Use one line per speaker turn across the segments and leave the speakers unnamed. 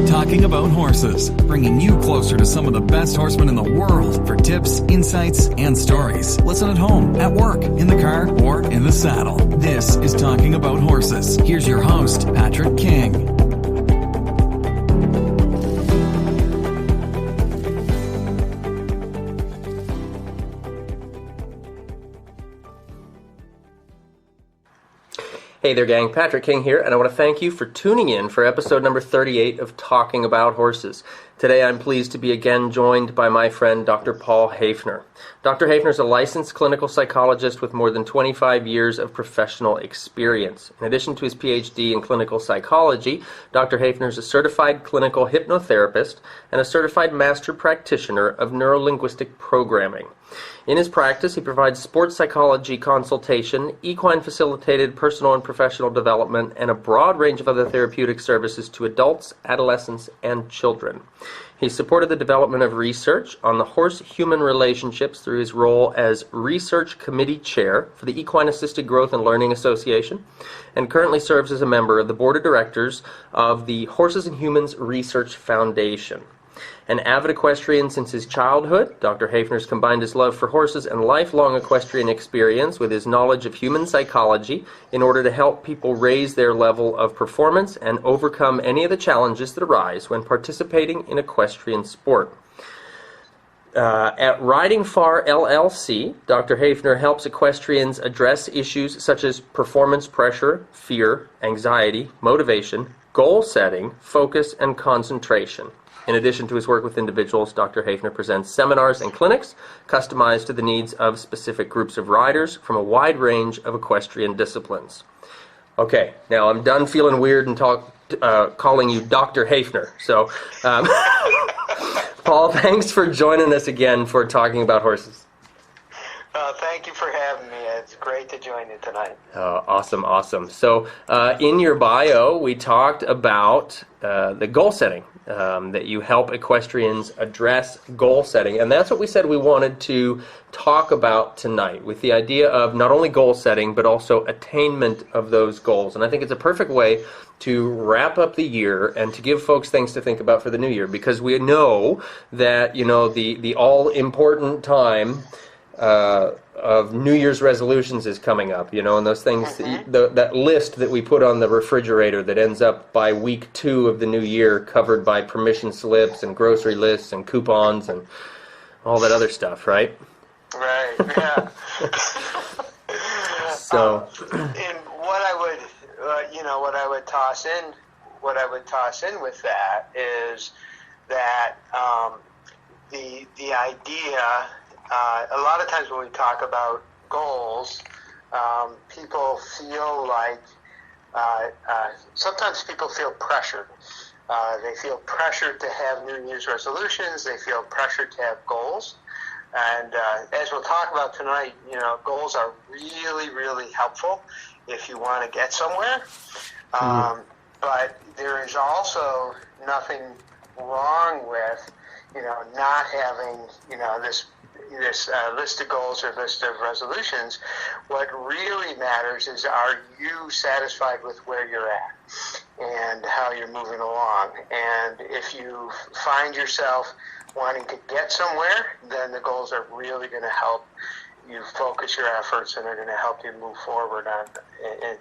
Talking About Horses, bringing you closer to some of the best horsemen in the world for tips, insights, and stories. Listen at home, at work, in the car, or in the saddle. This is Talking About Horses. Here's your host, Patrick King.
Hey there, gang. Patrick King here, and I want to thank you for tuning in for episode number 38 of Talking About Horses. Today I'm pleased to be again joined by my friend Dr. Paul Haefner. Dr. Haefner is a licensed clinical psychologist with more than 25 years of professional experience. In addition to his PhD in clinical psychology, Dr. Haefner is a certified clinical hypnotherapist and a certified master practitioner of neurolinguistic programming. In his practice, he provides sports psychology consultation, equine-facilitated personal and professional development, and a broad range of other therapeutic services to adults, adolescents, and children. He supported the development of research on the horse-human relationships through his role as Research Committee Chair for the Equine Assisted Growth and Learning Association, and currently serves as a member of the Board of Directors of the Horses and Humans Research Foundation. An avid equestrian since his childhood, Dr. Haefner's combined his love for horses and lifelong equestrian experience with his knowledge of human psychology in order to help people raise their level of performance and overcome any of the challenges that arise when participating in equestrian sport. At Riding Far LLC, Dr. Haefner helps equestrians address issues such as performance pressure, fear, anxiety, motivation, goal setting, focus, and concentration. In addition to his work with individuals, Dr. Haefner presents seminars and clinics customized to the needs of specific groups of riders from a wide range of equestrian disciplines. Okay, now I'm done feeling weird and calling you Dr. Haefner. So, Paul, thanks for joining us again for Talking About Horses.
Thank you for having me. It's great to join you tonight.
Awesome. So, in your bio, we talked about the goal setting, that you help equestrians address goal setting. And that's what we said we wanted to talk about tonight, with the idea of not only goal setting, but also attainment of those goals. And I think it's a perfect way to wrap up the year and to give folks things to think about for the new year, because we know that, the all-important time of New Year's resolutions is coming up, and those things, that list that we put on the refrigerator that ends up by week 2 of the new year covered by permission slips and grocery lists and coupons and all that other stuff, right?
Right, yeah.
So,
and what I would toss in with that is that the idea. A lot of times when we talk about goals, people feel like, sometimes people feel pressured. They feel pressured to have New Year's resolutions. They feel pressured to have goals. And as we'll talk about tonight, goals are really, really helpful if you want to get somewhere. But there is also nothing wrong with, not having, this list of goals or list of resolutions. What really matters is, are you satisfied with where you're at and how you're moving along? And if you find yourself wanting to get somewhere, then the goals are really going to help you focus your efforts, and are going to help you move forward and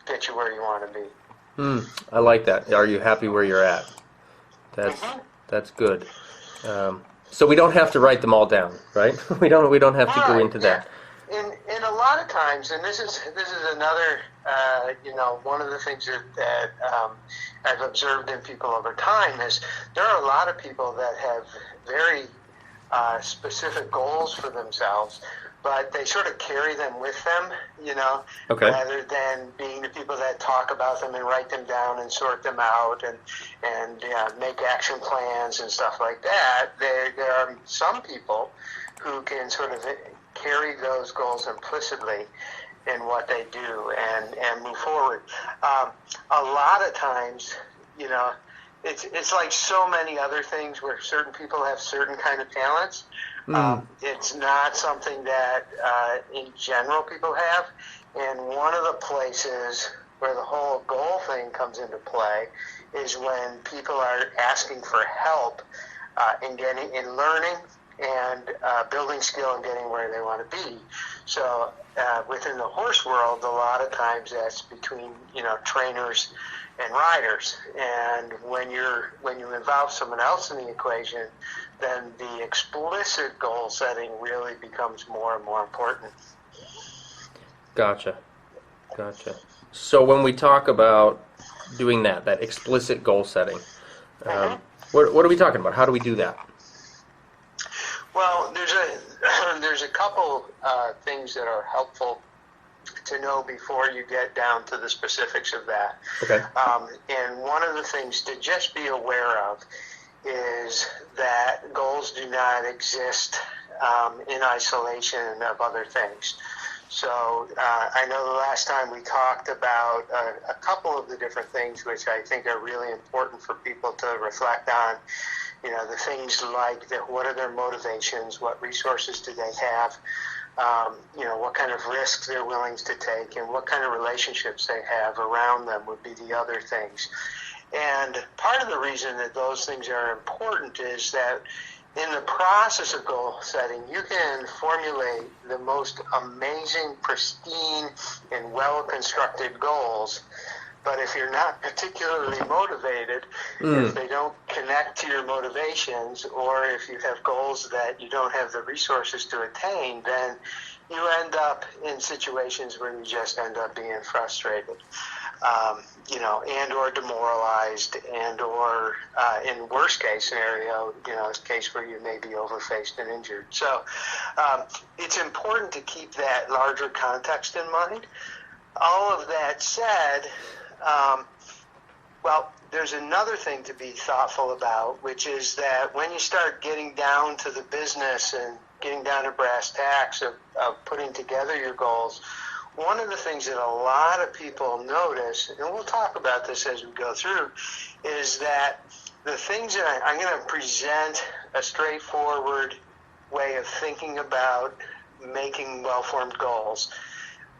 get you where you want to be.
I like that. Are you happy where you're at? That's good. So we don't have to write them all down, right? We don't have to go into that.
And a lot of times, and this is another one of the things that I've observed in people over time is there are a lot of people that have very specific goals for themselves, but they sort of carry them with them, rather than being the people that talk about them and write them down and sort them out and make action plans and stuff like that. There are some people who can sort of carry those goals implicitly in what they do and move forward. A lot of times, it's like so many other things where certain people have certain kind of talents. It's not something that in general people have. And one of the places where the whole goal thing comes into play is when people are asking for help in learning and building skill and getting where they want to be. So within the horse world, a lot of times that's between trainers and riders. And when you involve someone else in the equation, then the explicit goal setting really becomes more and more important.
Gotcha. So when we talk about doing that explicit goal setting, what are we talking about? How do we do that?
Well, there's a couple things that are helpful to know before you get down to the specifics of that.
Okay.
And one of the things to just be aware of is that goals do not exist in isolation of other things. So I know the last time we talked about a couple of the different things which I think are really important for people to reflect on. The things like what are their motivations, what resources do they have, what kind of risks they're willing to take, and what kind of relationships they have around them would be the other things. And part of the reason that those things are important is that in the process of goal setting, you can formulate the most amazing, pristine, and well-constructed goals. But if you're not particularly motivated, if they don't connect to your motivations, or if you have goals that you don't have the resources to attain, then you end up in situations where you just end up being frustrated, and or demoralized, and or in worst case scenario, a case where you may be overfaced and injured. So it's important to keep that larger context in mind. All of that said, there's another thing to be thoughtful about, which is that when you start getting down to the business and getting down to brass tacks of putting together your goals, one of the things that a lot of people notice, and we'll talk about this as we go through, is that the things that I'm going to present a straightforward way of thinking about making well-formed goals.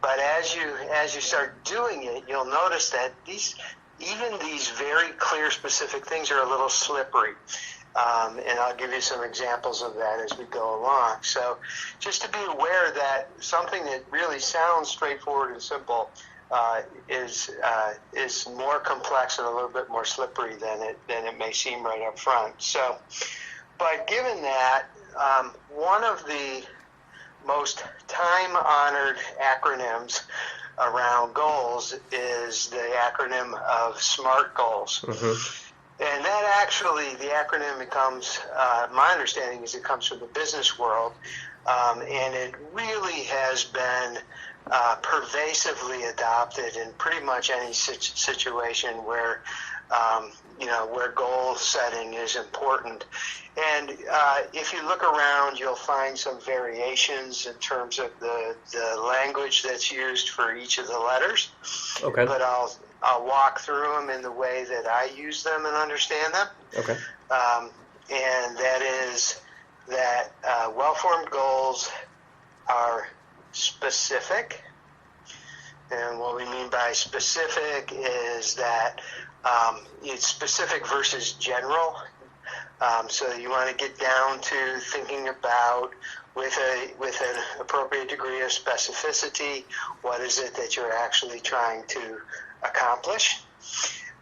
But as you start doing it, you'll notice that even these very clear, specific things are a little slippery. And I'll give you some examples of that as we go along. So just to be aware that something that really sounds straightforward and simple is more complex and a little bit more slippery than it may seem right up front. So, but given that, one of the most time-honored acronyms around goals is the acronym of SMART goals. And that actually, the acronym, it comes, my understanding is it comes from the business world, and it really has been pervasively adopted in pretty much any situation where where goal setting is important. And if you look around, you'll find some variations in terms of the language that's used for each of the letters. Okay. But I'll walk through them in the way that I use them and understand them. Okay. And that is that well-formed goals are specific. And what we mean by specific is that it's specific versus general. So you want to get down to thinking about, with an appropriate degree of specificity, what is it that you're actually trying to accomplish.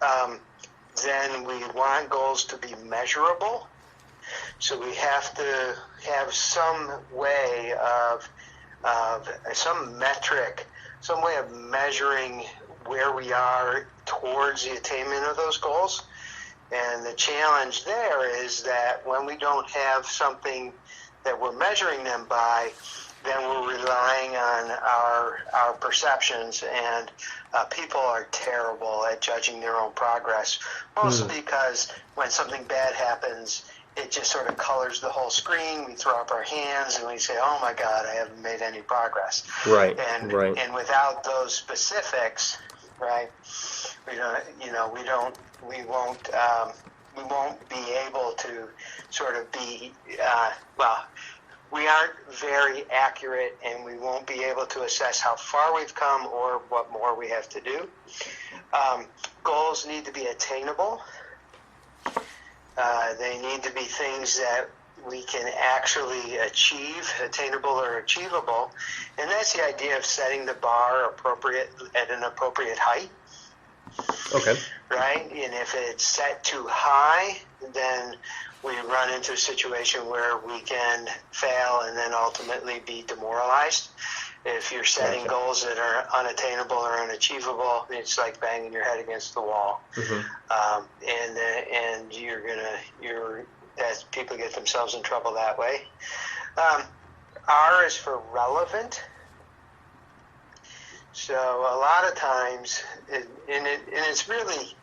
Then we want goals to be measurable. So we have to have some way of some metric, some way of measuring where we are towards the attainment of those goals. And the challenge there is that when we don't have something that we're measuring them by, then we're relying on our perceptions, and people are terrible at judging their own progress, mostly because when something bad happens, it just sort of colors the whole screen. We throw up our hands and we say, "Oh my God, I haven't made any progress." Right. And without those specifics, right, we won't be able to sort of be we aren't very accurate, and we won't be able to assess how far we've come or what more we have to do. Goals need to be attainable. They need to be things that we can actually achieve, attainable or achievable. And that's the idea of setting the bar at an appropriate height.
Okay.
Right? And if it's set too high, then we run into a situation where we can fail and then ultimately be demoralized. If you're setting goals that are unattainable or unachievable, it's like banging your head against the wall. And as people get themselves in trouble that way. R is for relevant. So a lot of times, and it's really,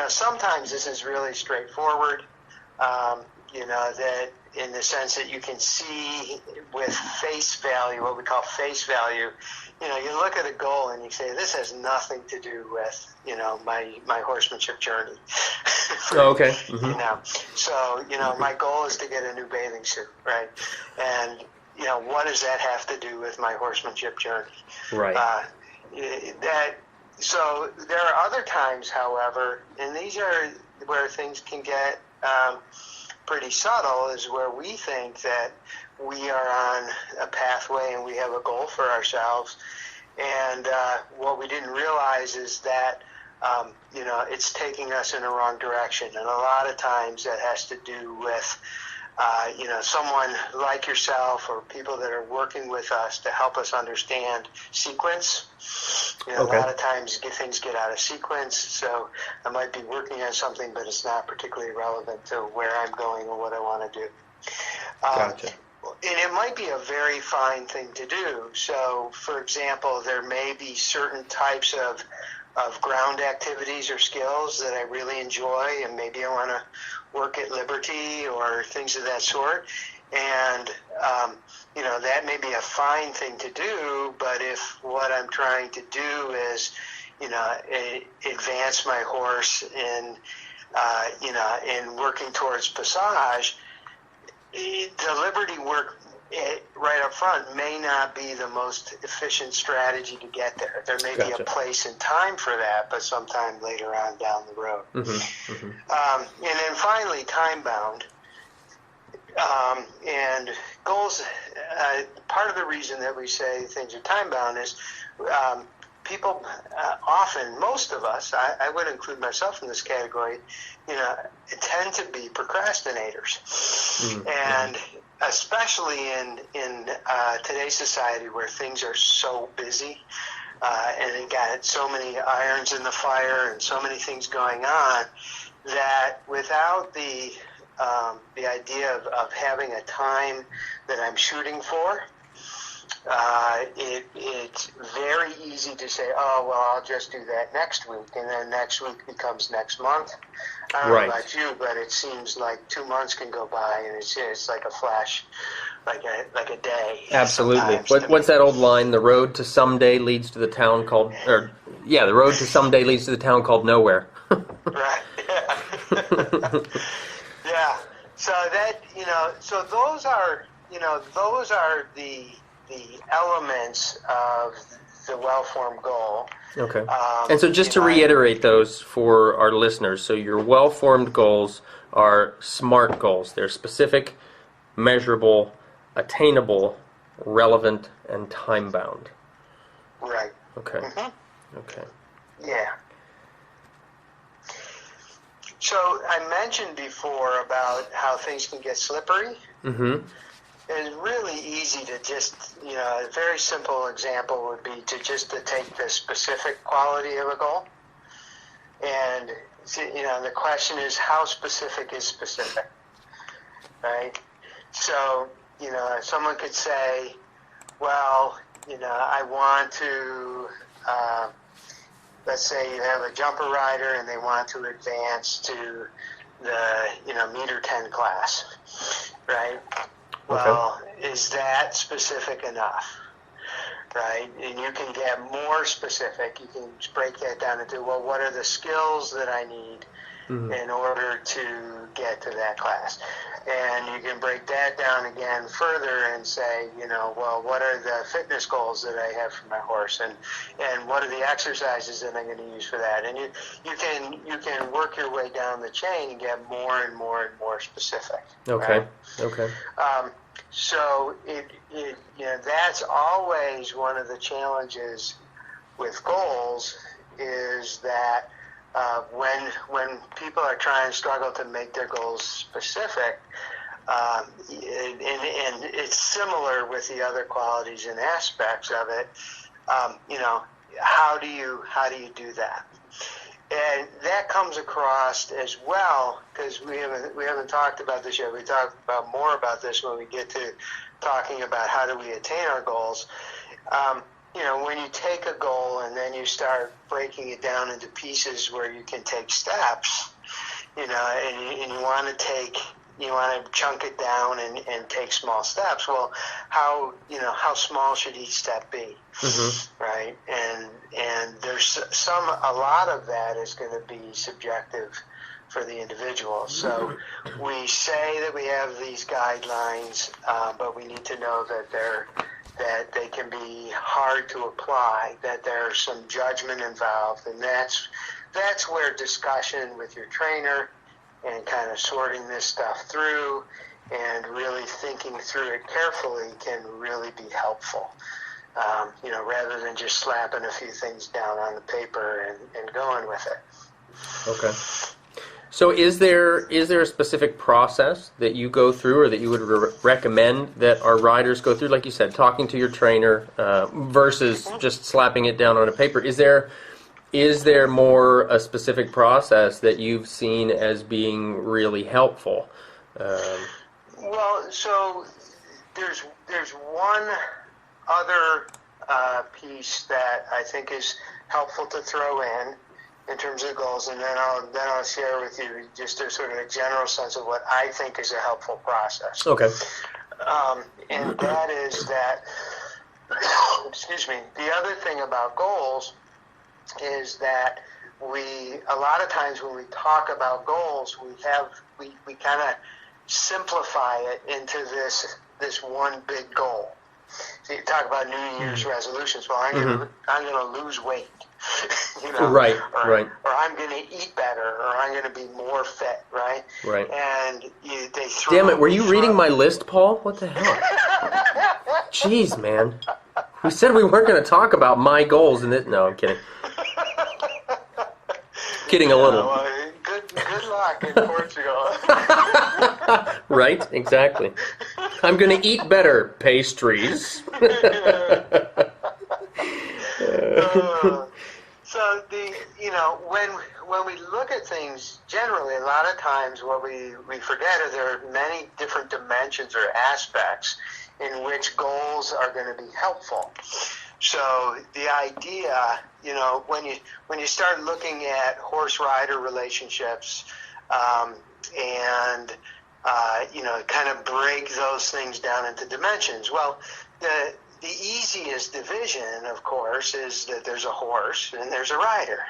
sometimes this is really straightforward, that in the sense that you can see with face value, what we call face value, you look at a goal and you say, this has nothing to do with, my horsemanship journey.
Okay.
So, my goal is to get a new bathing suit, right? And, what does that have to do with my horsemanship journey?
Right.
So there are other times, however, and these are where things can get pretty subtle, is where we think that we are on a pathway and we have a goal for ourselves. And what we didn't realize is that, it's taking us in the wrong direction. And a lot of times that has to do with, someone like yourself or people that are working with us to help us understand sequence. A lot of times things get out of sequence, so I might be working on something, but it's not particularly relevant to where I'm going or what I want to do.
Gotcha.
And it might be a very fine thing to do. So, for example, there may be certain types of ground activities or skills that I really enjoy, and maybe I want to work at Liberty or things of that sort. And, that may be a fine thing to do, but if what I'm trying to do is, advance my horse in working towards passage, the Liberty work right up front may not be the most efficient strategy to get there. There may be a place and time for that, but sometime later on down the road. And then finally, time-bound. And goals, part of the reason that we say things are time-bound is people often, most of us, I would include myself in this category, tend to be procrastinators. And especially in today's society where things are so busy and it got so many irons in the fire and so many things going on, that without the idea of having a time that I'm shooting for, it's very easy to say, oh, well, I'll just do that next week, and then next week becomes next month. I don't know about you, but it seems like 2 months can go by, and it's like a flash, like a day.
Absolutely. What's that old line? The road to someday leads to the town called, the road to someday leads to the town called nowhere.
Right. Yeah. Yeah. So that so those are the elements of the well-formed goal.
Okay. And so just to reiterate those for our listeners, so your well-formed goals are SMART goals. They're specific, measurable, attainable, relevant, and time-bound.
Right.
Okay.
Mm-hmm.
Okay.
Yeah. So I mentioned before about how things can get slippery.
Mm-hmm.
It's really easy to just, a very simple example would be to take the specific quality of a goal. And, the question is, how specific is specific, right? So, someone could say, well, I want to, let's say you have a jumper rider and they want to advance to the, meter 10 class, right? Well, is that specific enough, right? And you can get more specific. You can break that down into, well, what are the skills that I need in order to get to that class? And you can break that down again further and say, well, what are the fitness goals that I have for my horse, and what are the exercises that I'm going to use for that? And you can work your way down the chain and get more and more and more specific.
Okay.
Right?
Okay.
So that's always one of the challenges with goals, is that when people are trying to struggle to make their goals specific, and it's similar with the other qualities and aspects of it, how do you do that? And that comes across as well, because we haven't talked about this yet. We talk about more about this when we get to talking about how do we attain our goals. When you take a goal and then you start breaking it down into pieces where you can take steps, and you want to chunk it down and take small steps. Well, how small should each step be, right? And there's a lot of that is going to be subjective for the individual. So we say that we have these guidelines, but we need to know that they can be hard to apply, that there's some judgment involved, and that's where discussion with your trainer and kind of sorting this stuff through and really thinking through it carefully can really be helpful. Rather than just slapping a few things down on the paper and going with it.
Okay. So is there a specific process that you go through, or that you would recommend that our riders go through? Like you said, talking to your trainer versus just slapping it down on a paper. Is there more a specific process that you've seen as being really helpful?
Well, so there's one other piece that I think is helpful to throw in terms of goals, and then I'll share with you just a sort of a general sense of what I think is a helpful process.
Okay.
And that is that, excuse me, the other thing about goals is that a lot of times when we talk about goals, we kind of simplify it into this one big goal. So you talk about New Year's resolutions. Well, I'm going to lose weight.
Right.
Or I'm going to eat better, or I'm going to be more fit, right?
Right.
And they throw.
Damn it! Were you reading my list, Paul? What the hell? Jeez, man. We said we weren't going to talk about my goals, and no, I'm kidding. Kidding a little.
Well, good luck in Portugal.
Right, exactly. I'm going to eat better. Pastries.
So when we look at things generally, a lot of times what we forget is there are many different dimensions or aspects in which goals are going to be helpful. So the idea, when you start looking at horse-rider relationships, and kind of break those things down into dimensions. Well, the easiest division, of course, is that there's a horse and there's a rider.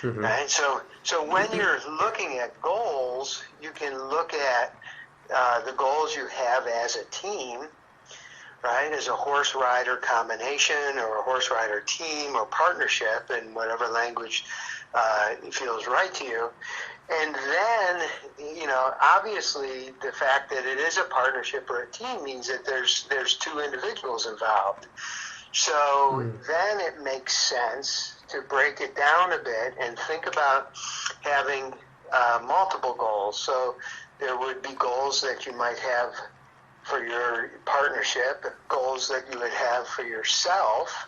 Right? So when you're looking at goals, you can look at the goals you have as a team, right, as a horse-rider combination or a horse-rider team or partnership in whatever language feels right to you. And then, obviously the fact that it is a partnership or a team means that there's two individuals involved. So then it makes sense to break it down a bit and think about having multiple goals. So there would be goals that you might have for your partnership, goals that you would have for yourself,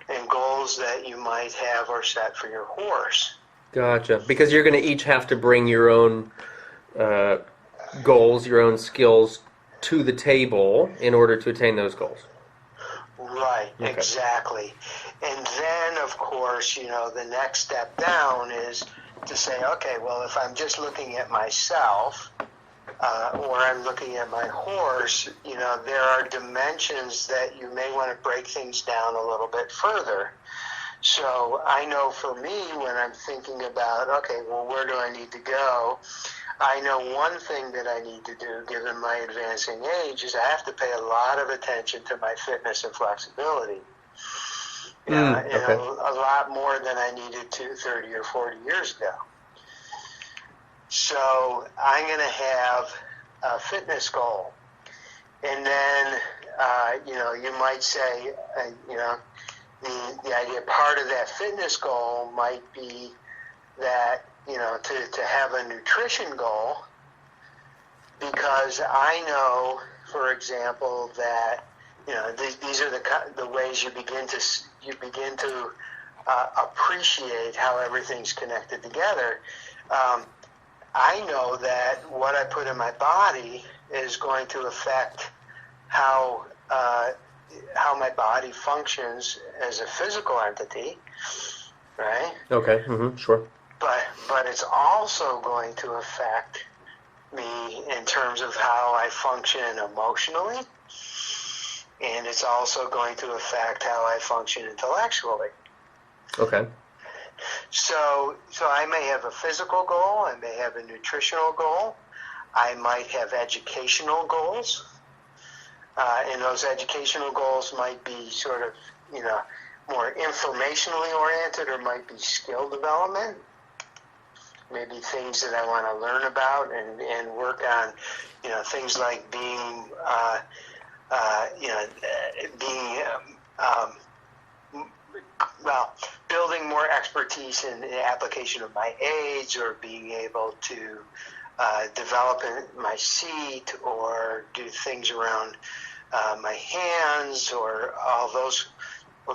and goals that you might have or set for your horse.
Gotcha. Because you're going to each have to bring your own goals, your own skills to the table in order to attain those goals.
Right, okay. Exactly. And then, of course, the next step down is to say, okay, well, if I'm just looking at myself, or I'm looking at my horse, there are dimensions that you may want to break things down a little bit further. So I know for me, when I'm thinking about, okay, well, where do I need to go? I know one thing that I need to do, given my advancing age, is I have to pay a lot of attention to my fitness and flexibility.
Okay.
A lot more than I needed to 30 or 40 years ago. So I'm going to have a fitness goal. And then, you might say, the idea, part of that fitness goal might be that, to have a nutrition goal, because I know, for example, that, these are the ways you begin to appreciate how everything's connected together. I know that what I put in my body is going to affect how my body functions as a physical entity, right?
Okay, sure.
But it's also going to affect me in terms of how I function emotionally, and it's also going to affect how I function intellectually.
Okay.
So I may have a physical goal, I may have a nutritional goal, I might have educational goals, and those educational goals might be sort of, more informationally oriented, or might be skill development, maybe things that I want to learn about and work on, things like building more expertise in the application of my aids, or being able to develop my seat, or do things around my hands, or all those,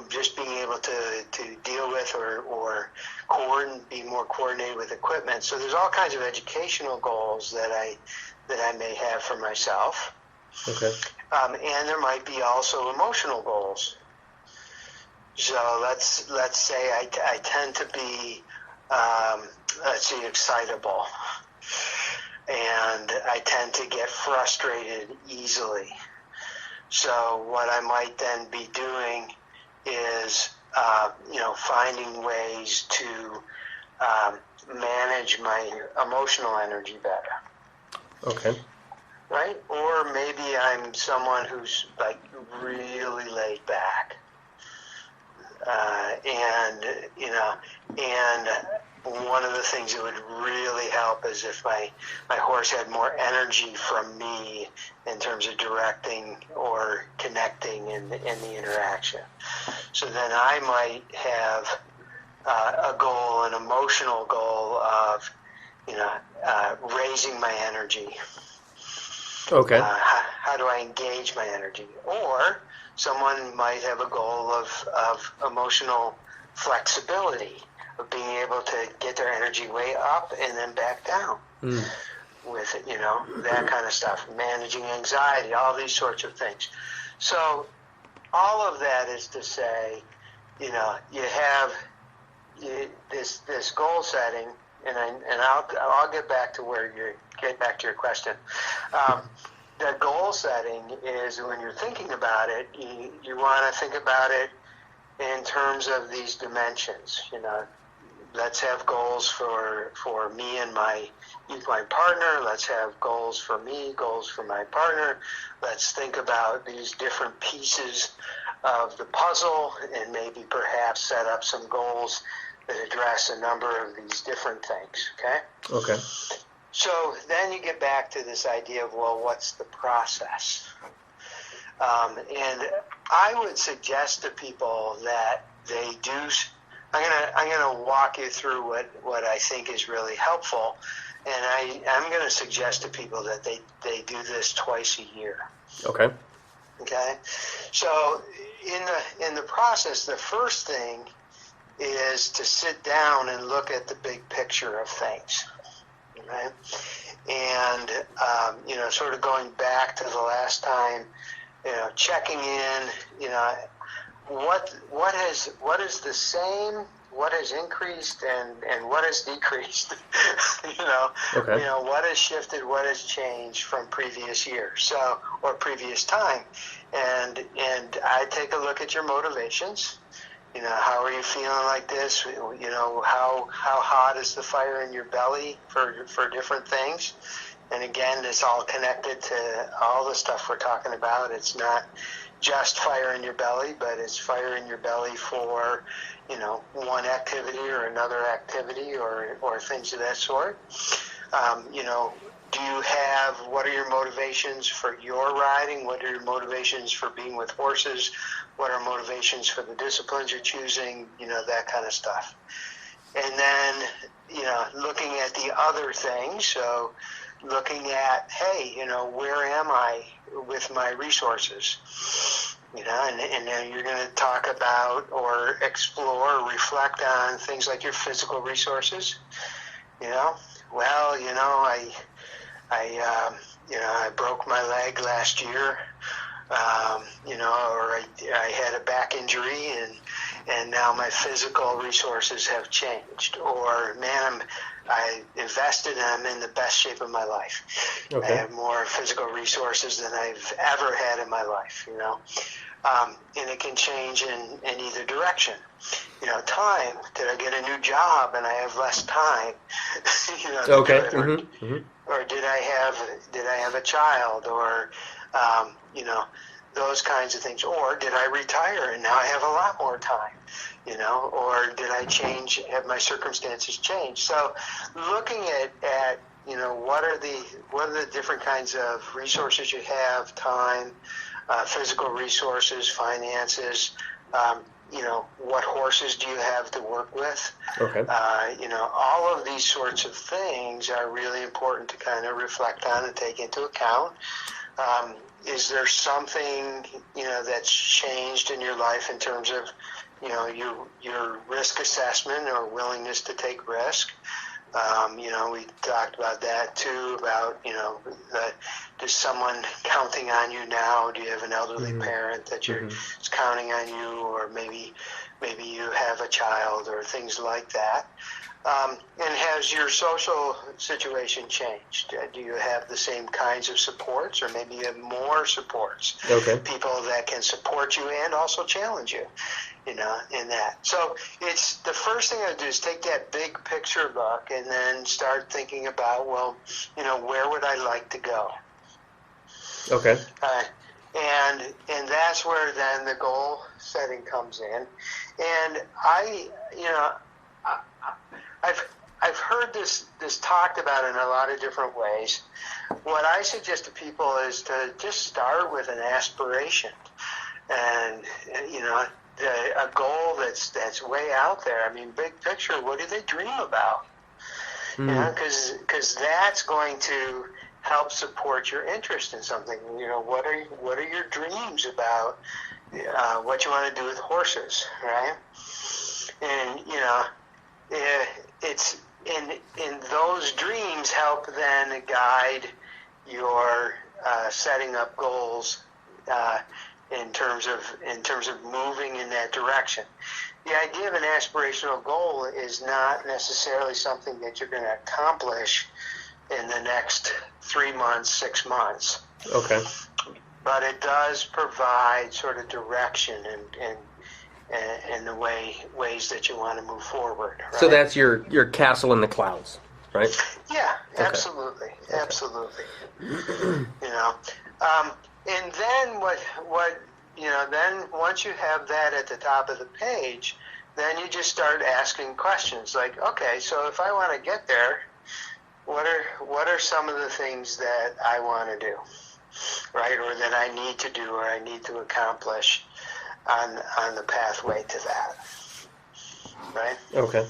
just being able to deal with or be more coordinated with equipment. So there's all kinds of educational goals that I may have for myself.
Okay.
And there might be also emotional goals. So let's say I tend to be excitable, and I tend to get frustrated easily. So what I might then be doing is finding ways to manage my emotional energy better.
Okay.
Right? Or maybe I'm someone who's like really laid back. And one of the things that would really help is if my horse had more energy from me in terms of directing or connecting in the interaction. So then I might have a goal, an emotional goal of, raising my energy.
Okay.
How do I engage my energy? Or someone might have a goal of emotional flexibility, of being able to get their energy way up and then back down with it, that kind of stuff, managing anxiety, all these sorts of things. So all of that is to say, you have this goal setting, and I'll get back to your question. The goal setting is, when you're thinking about it, you want to think about it in terms of these dimensions. Let's have goals for me and my equine partner. Let's have goals for me, goals for my partner. Let's think about these different pieces of the puzzle, and maybe perhaps set up some goals that address a number of these different things, okay?
Okay.
So then you get back to this idea of, well, what's the process? And I would suggest to people that they do. I'm gonna walk you through what I think is really helpful, and I'm gonna suggest to people that they do this twice a year.
Okay.
Okay. So in the process, the first thing is to sit down and look at the big picture of things. Right? And, sort of going back to the last time, checking in, what is the same, what has increased and what has decreased.
Okay.
What has shifted, what has changed from previous years, or previous time, and I take a look at your motivations. How are you feeling like this? How hot is the fire in your belly for different things? And again, it's all connected to all the stuff we're talking about. It's not just fire in your belly, but it's fire in your belly for, one activity or another activity or things of that sort. What are your motivations for your riding? What are your motivations for being with horses? What are motivations for the disciplines you're choosing? That kind of stuff. And then, looking at the other things. So looking at, hey, where am I with my resources? And then you're going to talk about or explore or reflect on things like your physical resources. I broke my leg last year, or I had a back injury and now my physical resources have changed. Or, man, I invested and I'm in the best shape of my life.
Okay.
I have more physical resources than I've ever had in my life, and it can change in either direction. Time. Did I get a new job and I have less time?
Okay.
Or did I have a child, or those kinds of things? Or did I retire and now I have a lot more time? Or did I change? Have my circumstances changed? So, looking at what are the different kinds of resources you have? Time, physical resources, finances. What horses do you have to work with?
Okay.
All of these sorts of things are really important to kind of reflect on and take into account. Is there something, that's changed in your life in terms of, your risk assessment or willingness to take risk? We talked about that too, about, is someone counting on you now? Do you have an elderly parent that is counting on you, or maybe you have a child or things like that? And has your social situation changed? Do you have the same kinds of supports, or maybe you have more supports?
Okay.
People that can support you and also challenge you, in that. So it's the first thing I do is take that big picture look and then start thinking about, where would I like to go?
Okay.
And that's where then the goal setting comes in. And I've heard this talked about in a lot of different ways. What I suggest to people is to just start with an aspiration, and a goal that's way out there. I mean, big picture. What do they dream about? Because that's going to help support your interest in something. What are your dreams about what you want to do with horses, right? And it's in those dreams help then guide your setting up goals in terms of moving in that direction. The idea of an aspirational goal is not necessarily something that you're going to accomplish in the next 3 months, 6 months.
Okay.
But it does provide sort of direction and the ways that you want to move forward. Right?
So that's your castle in the clouds, right?
Yeah,
Okay.
Absolutely. And then then once you have that at the top of the page, then you just start asking questions like, okay, so if I want to get there, what are some of the things that I want to do, right, or that I need to do or I need to accomplish on the pathway to that, right?
Okay.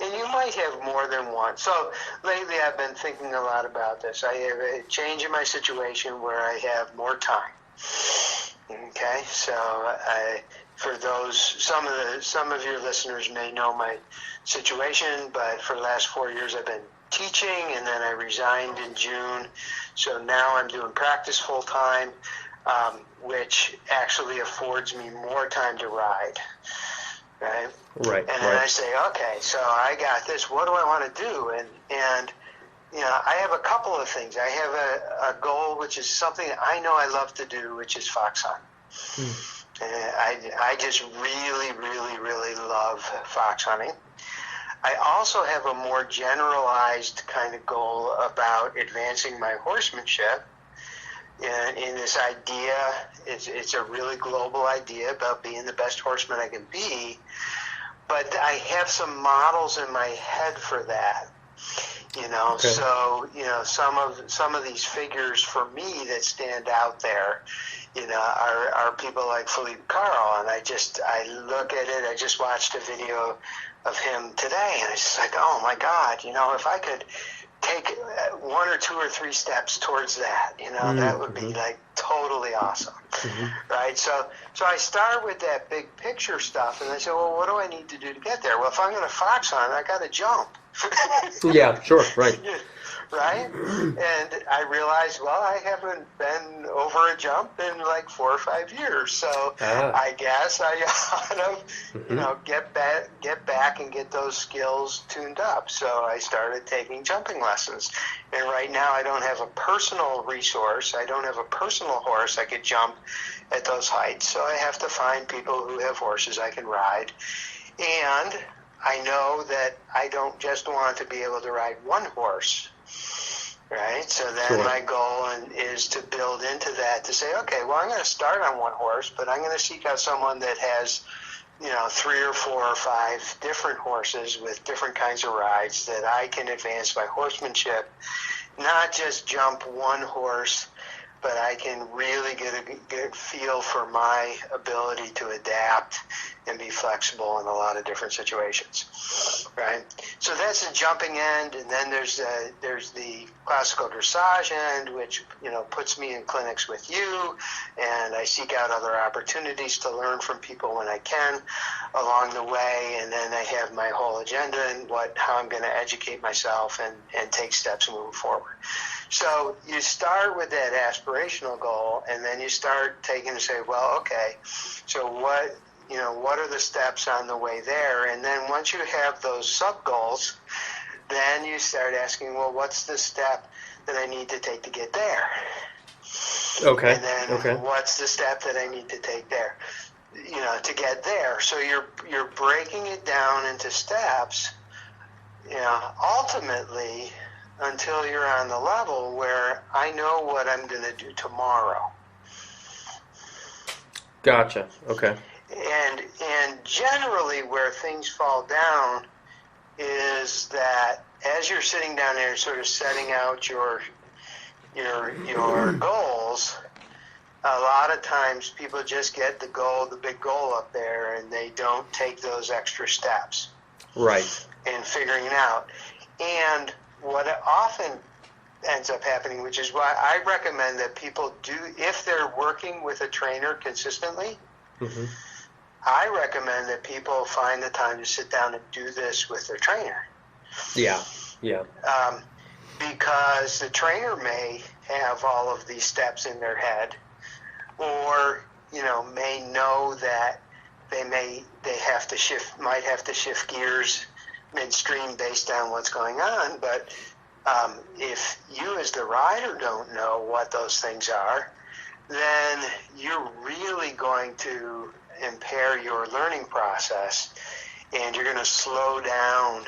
And you might have more than one. So lately I've been thinking a lot about this. I have a change in my situation where I have more time. Okay, so for those, some of your listeners may know my situation, but for the last 4 years I've been teaching, and then I resigned in June. So now I'm doing practice full time, which actually affords me more time to ride. right?
Right.
And then I say, okay, so I got this. What do I want to do? And I have a couple of things. I have a goal, which is something I know I love to do, which is fox hunt. And I just really, really, really love fox hunting. I also have a more generalized kind of goal about advancing my horsemanship. And in this idea, it's a really global idea about being the best horseman I can be. But I have some models in my head for that.
Okay.
So some of these figures for me that stand out there, are people like Philippe Carl, and I look at it. I just watched a video of him today, and it's just like, oh my God, if I could take one or two or three steps towards that, that would be like totally awesome, right? So I start with that big picture stuff, and I say, well, what do I need to do to get there? Well, if I'm going to fox hunt, I got to jump.
Yeah, sure, right.
Right? And I realized, well, I haven't been over a jump in like 4 or 5 years, so I guess I ought to, get back and get those skills tuned up. So I started taking jumping lessons, and right now I don't have a personal resource. I don't have a personal horse I could jump at those heights, so I have to find people who have horses I can ride. And I know that I don't just want to be able to ride one horse. Right, so then my goal is to build into that to say, okay, well, I'm going to start on one horse, but I'm going to seek out someone that has, 3 or 4 or 5 different horses with different kinds of rides that I can advance my horsemanship, not just jump one horse, but I can really get a good feel for my ability to adapt and be flexible in a lot of different situations, right? So that's the jumping end, and then there's the classical dressage end, which puts me in clinics with you, and I seek out other opportunities to learn from people when I can along the way, and then I have my whole agenda and how I'm going to educate myself and take steps moving forward. So you start with that aspirational goal, and then you start taking and say, well, okay, so what are the steps on the way there? And then once you have those sub-goals, then you start asking, well, what's the step that I need to take to get there?
Okay.
And then what's the step that I need to take there, to get there? So you're breaking it down into steps, ultimately, until you're on the level where I know what I'm going to do tomorrow.
Gotcha. Okay.
And generally where things fall down is that as you're sitting down there sort of setting out your goals, a lot of times people just get the big goal up there, and they don't take those extra steps.
Right.
In figuring it out. And what often ends up happening, which is why I recommend that people do, if they're working with a trainer consistently, I recommend that people find the time to sit down and do this with their trainer.
Yeah.
Because the trainer may have all of these steps in their head, or may know that they might have to shift gears midstream based on what's going on. But if you as the rider don't know what those things are, then you're really going to impair your learning process, and you're going to slow down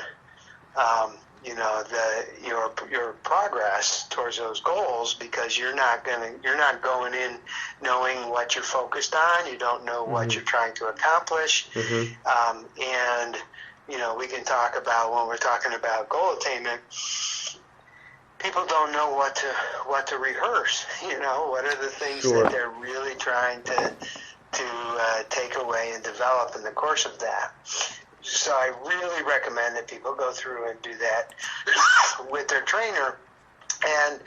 your progress towards those goals, because you're not going in knowing what you're focused on. You don't know what you're trying to accomplish. And we can talk about, when we're talking about goal attainment, people don't know what to rehearse. What are the things that they're really trying to take away and develop in the course of that. So I really recommend that people go through and do that with their trainer, and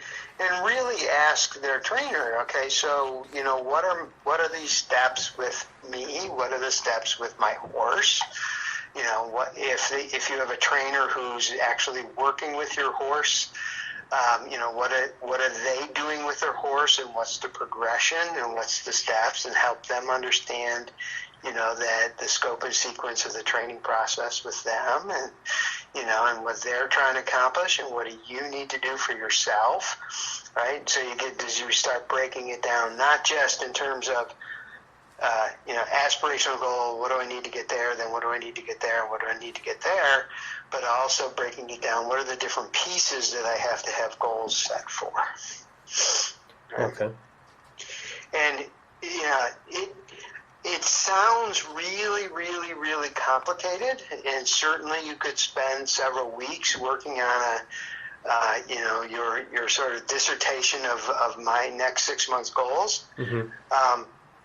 really ask their trainer, okay, so what are these steps with me? What are the steps with my horse? What if you have a trainer who's actually working with your horse? What are they doing with their horse, and what's the progression, and what's the steps, and help them understand that the scope and sequence of the training process with them, and and what they're trying to accomplish, and what do you need to do for yourself, right? So you start breaking it down, not just in terms of aspirational goal, what do I need to get there, then what do I need to get there, and what do I need to get there, but also breaking it down, what are the different pieces that I have to have goals set for. Right?
Okay.
And it sounds really, really, really complicated, and certainly you could spend several weeks working on your sort of dissertation of my next 6 months goals.
Mm-hmm.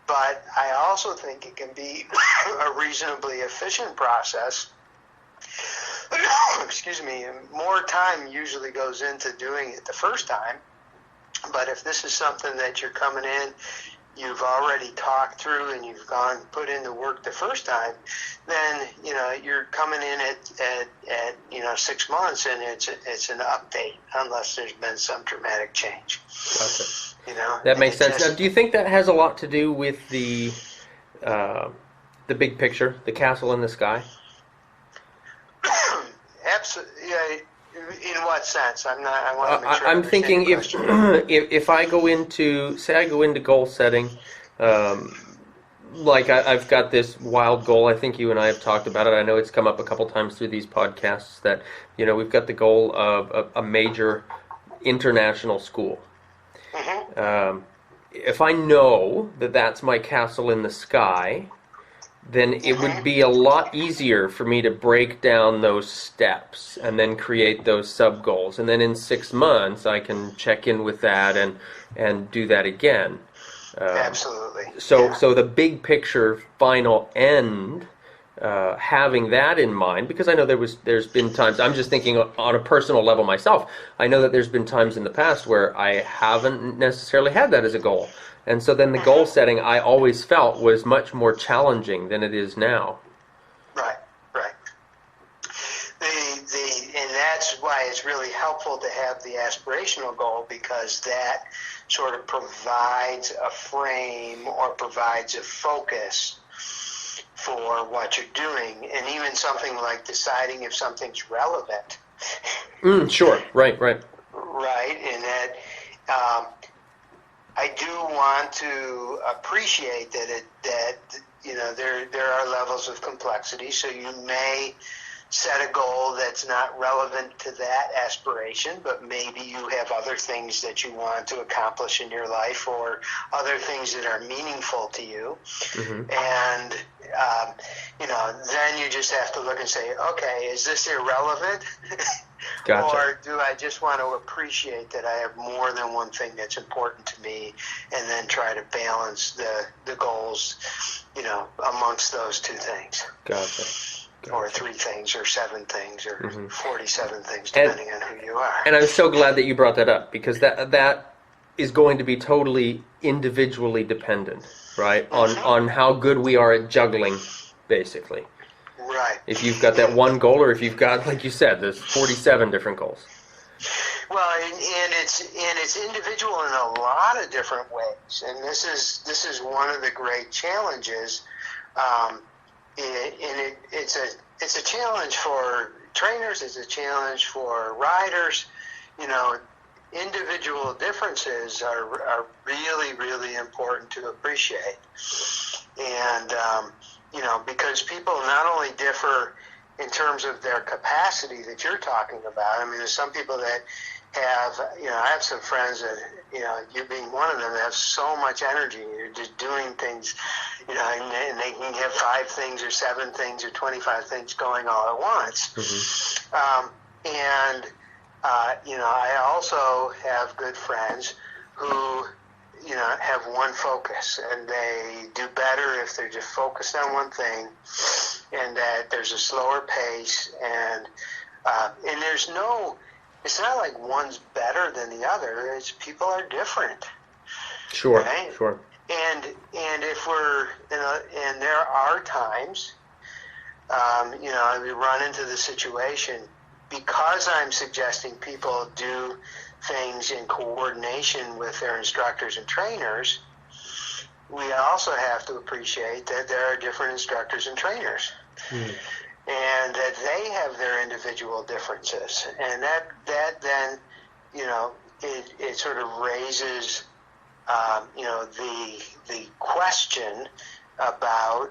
But I also think it can be a reasonably efficient process. Excuse me. More time usually goes into doing it the first time. But if this is something that you're coming in, you've already talked through and you've put in the work the first time, then you're coming in at 6 months, and it's an update unless there's been some dramatic change.
Gotcha. That makes sense. Now, do you think that has a lot to do with the big picture, the castle in the sky?
Absolutely. In what sense? I want to make sure
I'm thinking if I go into goal setting, like I've got this wild goal. I think you and I have talked about it. I know it's come up a couple times through these podcasts that we've got the goal of a major international school. Mm-hmm. If I know that that's my castle in the sky, then it would be a lot easier for me to break down those steps and then create those sub-goals. And then in 6 months, I can check in with that and do that again.
Absolutely.
So the big picture final end, having that in mind, because I know there's been times, I'm just thinking on a personal level myself, I know that there's been times in the past where I haven't necessarily had that as a goal. And so then the goal setting I always felt was much more challenging than it is now.
Right. And that's why it's really helpful to have the aspirational goal, because that sort of provides a frame or provides a focus for what you're doing, and even something like deciding if something's relevant.
Sure. Right.
Right, and that I do want to appreciate that there are levels of complexity. So you may set a goal that's not relevant to that aspiration, but maybe you have other things that you want to accomplish in your life, or other things that are meaningful to you. Mm-hmm. And then you just have to look and say, okay, is this irrelevant?
Gotcha.
Or do I just want to appreciate that I have more than one thing that's important to me, and then try to balance the goals, amongst those two things.
Gotcha.
Or 3 things, or 7 things, or 47 things, depending on who you are.
And I'm so glad that you brought that up, because that is going to be totally individually dependent, right? On how good we are at juggling, basically.
Right.
If you've got that one goal, or if you've got, like you said, there's 47 different goals.
Well, and it's individual in a lot of different ways, and this is one of the great challenges. It's a challenge for trainers. It's a challenge for riders. Individual differences are really, really important to appreciate, and because people not only differ in terms of their capacity that you're talking about. I mean, there's some people that have, I have some friends that, you being one of them, that have so much energy. You're just doing things, and they can have 5 things or 7 things or 25 things going all at once. Mm-hmm. I also have good friends who, have one focus, and they do better if they're just focused on one thing, and that there's a slower pace, and there's no, it's not like one's better than the other. It's people are different.
Sure,
right?
Sure.
And if we're, and there are times, we run into the situation, because I'm suggesting people do things in coordination with their instructors and trainers, we also have to appreciate that there are different instructors and trainers, and that they have their individual differences, and that then, it sort of raises, the question about,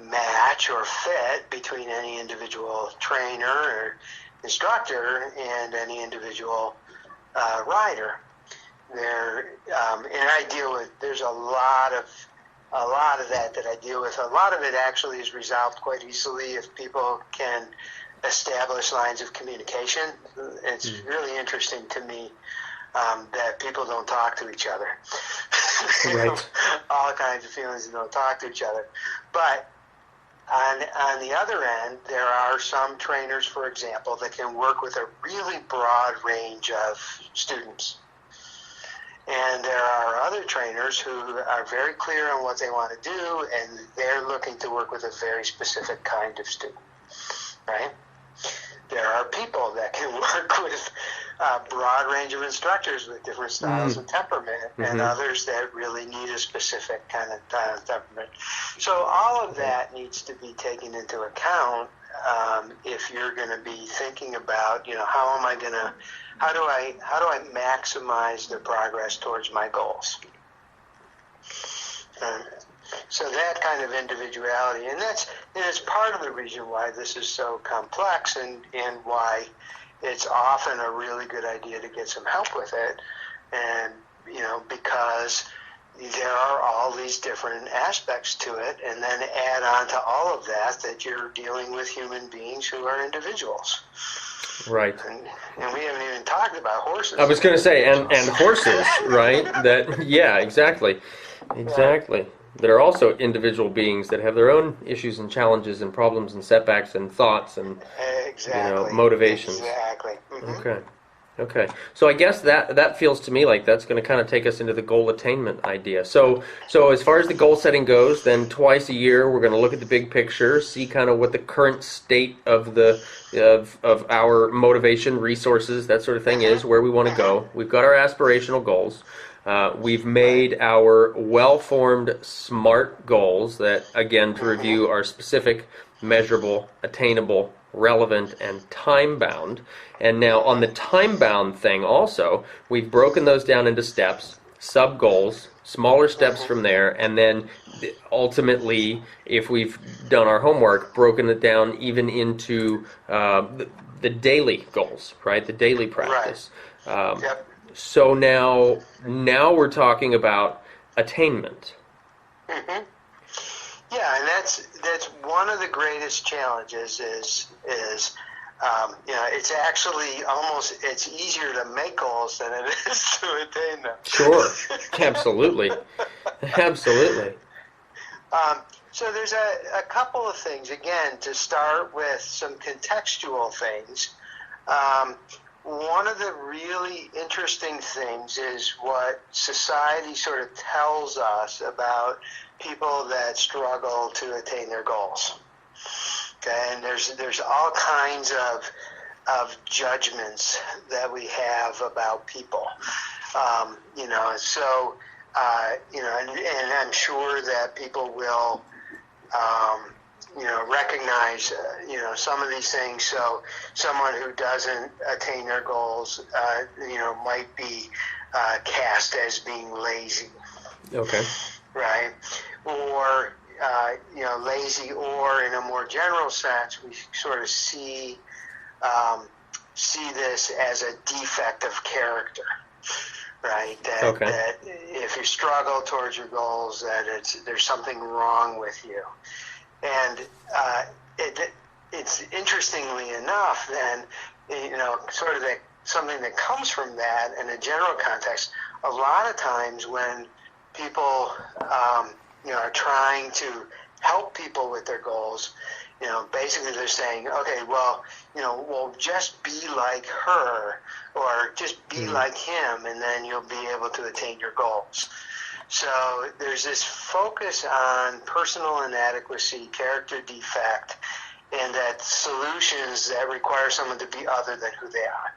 match or fit between any individual trainer or instructor and any individual rider. And I deal with, there's a lot of that I deal with. A lot of it actually is resolved quite easily if people can establish lines of communication. It's really interesting to me that people don't talk to each other.
Right.
All kinds of feelings that don't talk to each other. But on the other end, there are some trainers, for example, that can work with a really broad range of students. And there are other trainers who are very clear on what they want to do, and they're looking to work with a very specific kind of student, right? There are people that can work with a broad range of instructors with different styles of temperament, and others that really need a specific kind of temperament. So all of that needs to be taken into account if you're going to be thinking about, how do I maximize the progress towards my goals? So that kind of individuality, and it's part of the reason why this is so complex, and why it's often a really good idea to get some help with it, and because there are all these different aspects to it, and then add on to all of that you're dealing with human beings who are individuals.
Right.
And we haven't even talked about horses.
I was going to say, and horses, right? Exactly. Exactly. That are also individual beings that have their own issues and challenges and problems and setbacks and thoughts and motivations.
Exactly. Mm-hmm.
Okay. So I guess that feels to me like that's going to kind of take us into the goal attainment idea. So as far as the goal setting goes, then twice a year we're going to look at the big picture, see kind of what the current state of of our motivation, resources, that sort of thing is, where we want to go. We've got our aspirational goals. We've made our well-formed, smart goals that, again, to review, are specific, measurable, attainable, relevant, and time-bound. And now on the time-bound thing also, we've broken those down into steps, sub-goals, smaller steps from there, and then ultimately, if we've done our homework, broken it down even into the daily goals, right? The daily practice.
Right. Yep.
So now we're talking about attainment.
Mm-hmm. Yeah, and that's one of the greatest challenges is it's actually it's easier to make goals than it is to attain them.
Sure, absolutely.
So there's a couple of things, again, to start with some contextual things. One of the really interesting things is what society sort of tells us about people that struggle to attain their goals. Okay, and there's all kinds of judgments that we have about people. And I'm sure that people will recognize, some of these things. So someone who doesn't attain their goals, might be cast as being lazy.
Okay.
Right. Or, lazy, or in a more general sense, we sort of see this as a defect of character. Right. That if you struggle towards your goals, that there's something wrong with you. And it's interestingly enough, then, sort of something that comes from that in a general context. A lot of times when people, are trying to help people with their goals, basically they're saying, okay, well, just be like her, or just be like him, and then you'll be able to attain your goals. So there's this focus on personal inadequacy, character defect, and that solutions that require someone to be other than who they are.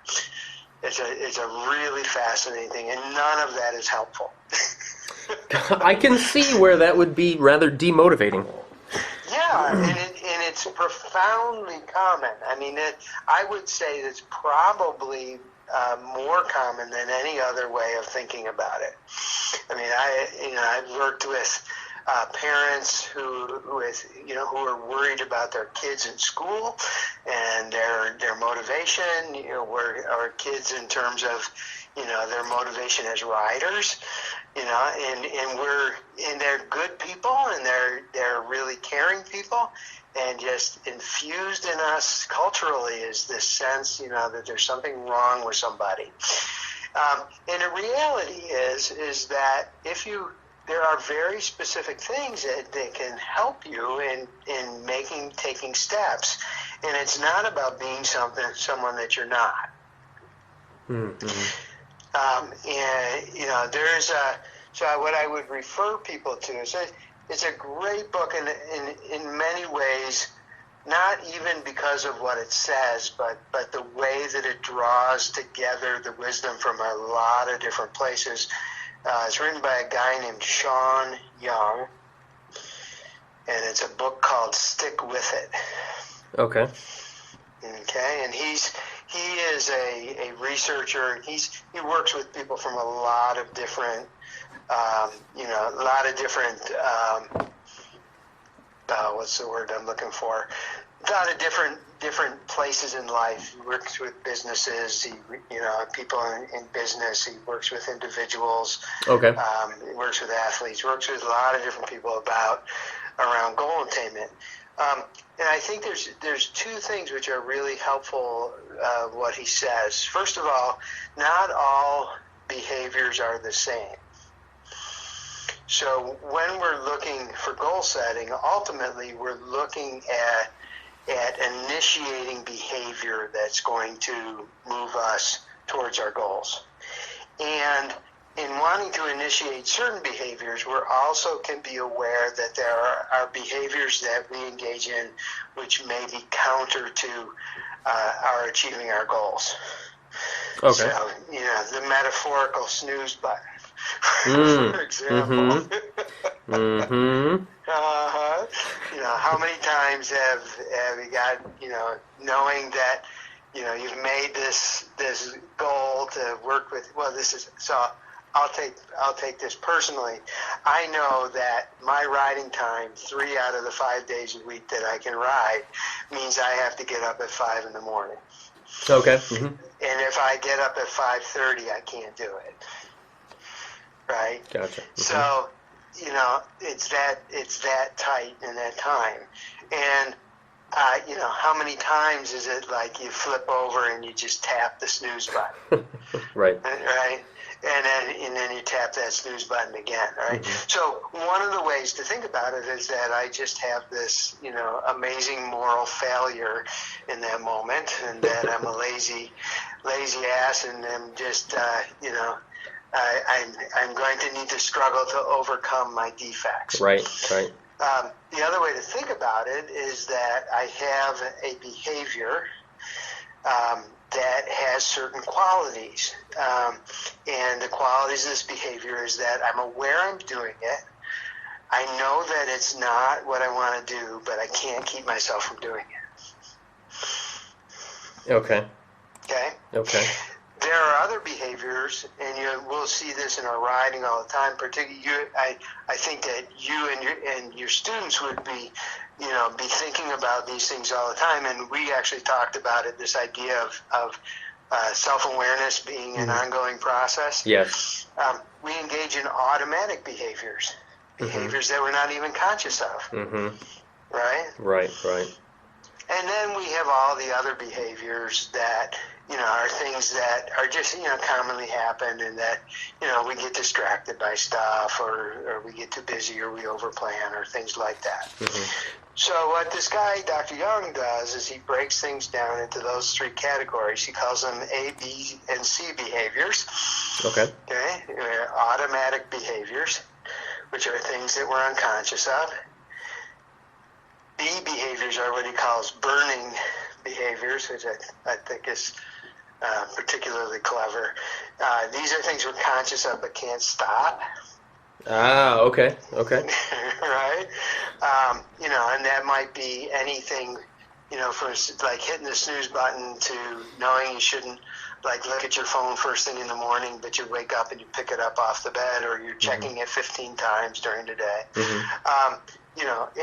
It's a really fascinating thing, and none of that is helpful.
I can see where that would be rather demotivating.
Yeah, and it's profoundly common. I mean, I would say it's probably more common than any other way of thinking about it. I mean, I've worked with parents who are worried about their kids in school and their motivation, or kids in terms of, their motivation as riders, and they're good people, and they're really caring people, and just infused in us culturally is this sense, that there's something wrong with somebody. And the reality is that there are very specific things that can help you in taking steps, and it's not about being someone that you're not.
Mm-hmm.
So what I would refer people to is it's a great book in many ways, not even because of what it says, but the way that it draws together the wisdom from a lot of different places. It's written by a guy named Sean Young, and it's a book called Stick With It.
Okay.
Okay, and he is a researcher, and he works with people from a lot of different, what's the word I'm looking for? A lot of different places in life. He works with businesses, people in business. He works with individuals.
Okay.
He works with athletes. Works with a lot of different people around goal attainment. And I think there's two things which are really helpful, what he says. First of all, not all behaviors are the same. So when we're looking for goal setting, ultimately we're looking at initiating behavior that's going to move us towards our goals. And in wanting to initiate certain behaviors, we also can be aware that there are behaviors that we engage in which may be counter to our achieving our goals.
Okay.
So, the metaphorical snooze button, for example.
Mm-hmm. Mm-hmm.
How many times have you got, knowing that, you've made this goal to work with, I'll take this personally. I know that my riding time, 3 out of the 5 days a week that I can ride, means I have to get up at 5 in the morning.
Okay. Mm-hmm.
And if I get up at 5:30, I can't do it. Right?
Gotcha. Mm-hmm.
So, it's that tight in that time. And, how many times is it like you flip over and you just tap the snooze button?
Right.
Right? And then you tap that snooze button again, right?
Mm-hmm.
So one of the ways to think about it is that I just have this, amazing moral failure in that moment, and that I'm a lazy ass, and I'm just, I'm going to need to struggle to overcome my defects.
Right.
The other way to think about it is that I have a behavior that has certain qualities. And the qualities of this behavior is that I'm aware I'm doing it. I know that it's not what I want to do, but I can't keep myself from doing it.
Okay.
Okay? There are other behaviors, and we'll see this in our riding all the time. Particularly, I think that you and your students would be thinking about these things all the time. And we actually talked about it. This idea of self-awareness being an ongoing process.
Yes.
We engage in automatic behaviors that we're not even conscious of.
Mm-hmm.
Right.
Right.
And then we have all the other behaviors that, are things that are just, commonly happen, and that, we get distracted by stuff, or we get too busy, or we overplan, or things like that.
Mm-hmm.
So what this guy, Dr. Young, does is he breaks things down into those 3 categories. He calls them A, B, and C behaviors. Okay? Automatic behaviors, which are things that we're unconscious of. B behaviors are what he calls burning behaviors, which I think is particularly clever. These are things we're conscious of but can't stop.
Ah, okay.
Right? And that might be anything, from like hitting the snooze button to knowing you shouldn't like look at your phone first thing in the morning, but you wake up and you pick it up off the bed, or you're checking it 15 times during the day.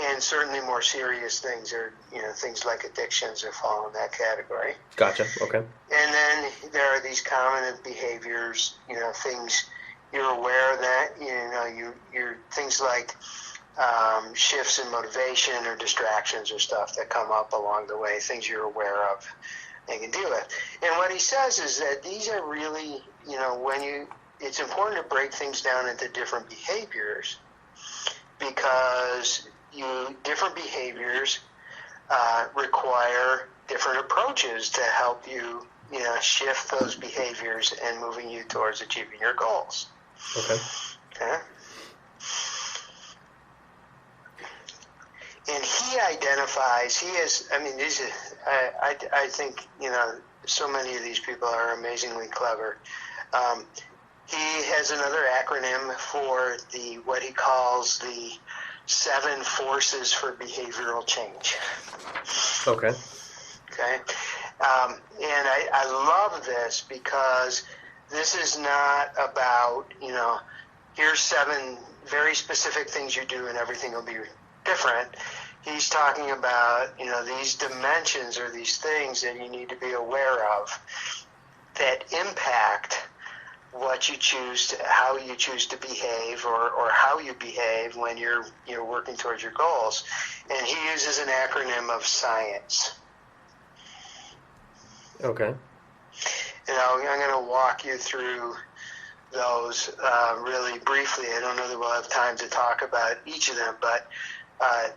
And certainly more serious things are, things like addictions that fall in that category.
Gotcha. Okay.
And then there are these common behaviors, things you're aware that, you're things like shifts in motivation or distractions or stuff that come up along the way, things you're aware of and can deal with. And what he says is that these are really, it's important to break things down into different behaviors, because different behaviors require different approaches to help you, shift those behaviors and moving you towards achieving your goals. Okay. And he identifies, I think, so many of these people are amazingly clever. He has another acronym for what he calls the 7 forces for behavioral change. Okay. And I love this, because this is not about, here's 7 very specific things you do and everything will be different. He's talking about, these dimensions or these things that you need to be aware of that impact what you choose to, how you choose to behave, or how you behave when you're working towards your goals. And he uses an acronym of SCIENCE. Okay. And I'm going to walk you through those really briefly. I don't know that we'll have time to talk about each of them, but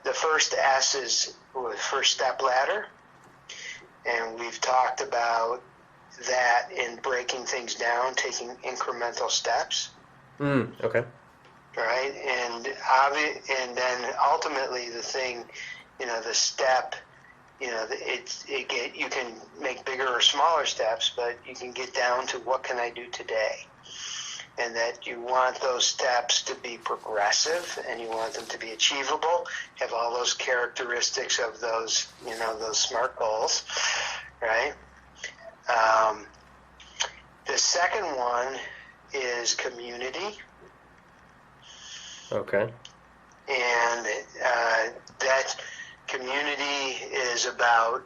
the first S is first step ladder, and we've talked about that in breaking things down, taking incremental steps. Okay. Right, and then ultimately the thing, the step, you can make bigger or smaller steps, but you can get down to what can I do today, and that you want those steps to be progressive and you want them to be achievable, have all those characteristics of those, those SMART goals, right? The second one is community. Okay. And that community is about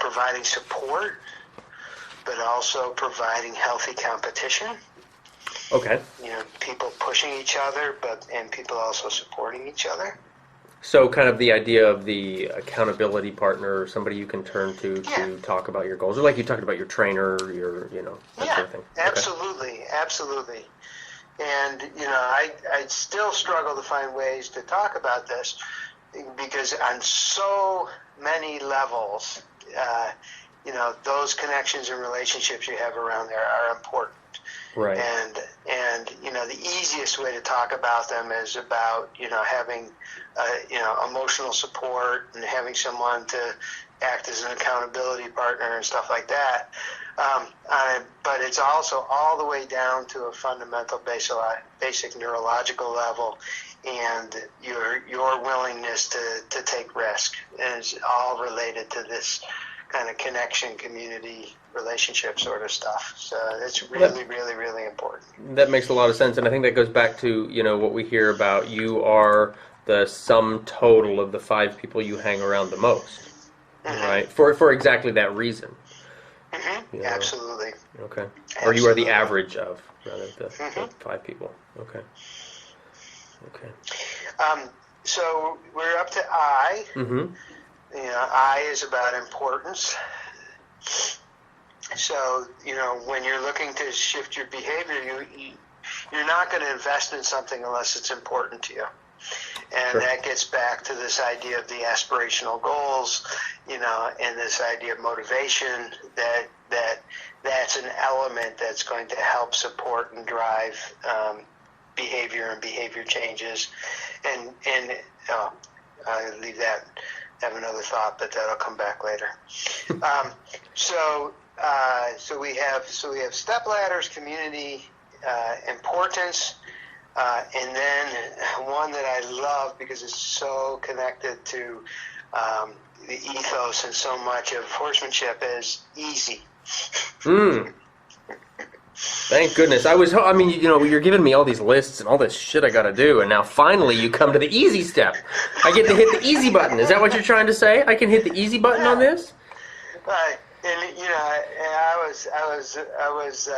providing support, but also providing healthy competition. Okay. People pushing each other, and people also supporting each other. So kind of the idea of the accountability partner, or somebody you can turn to talk about your goals, or like you talked about your trainer, that sort of thing. Absolutely, absolutely. And, I still struggle to find ways to talk about this, because on so many levels, those connections and relationships you have around there are important. Right. And the easiest way to talk about them is about, having, emotional support and having someone to act as an accountability partner and stuff like that. But it's also all the way down to a fundamental basic neurological level, and your willingness to take risk. And it's all related to this kind of connection, community, relationship sort of stuff. So it's really, really, really important. That makes a lot of sense, and I think that goes back to, what we hear about. You are the sum total of the 5 people you hang around the most, right? For exactly that reason. Absolutely. Okay. Absolutely. Or you are the average of, rather, the 5 people. Okay. So we're up to I. I is about importance. So, when you're looking to shift your behavior, you're not going to invest in something unless it's important to you. And that gets back to this idea of the aspirational goals, and this idea of motivation, that's an element that's going to help support and drive behavior and behavior changes. And I'll leave that, have another thought, but that'll come back later. So we have step ladders, community, importance, And then one that I love because it's so connected to the ethos and so much of horsemanship is easy.
Thank goodness. You're giving me all these lists and all this shit I gotta do, and now finally you come to the easy step. I get to hit the easy button. Is that what you're trying to say? I can hit the easy button on this?
And I was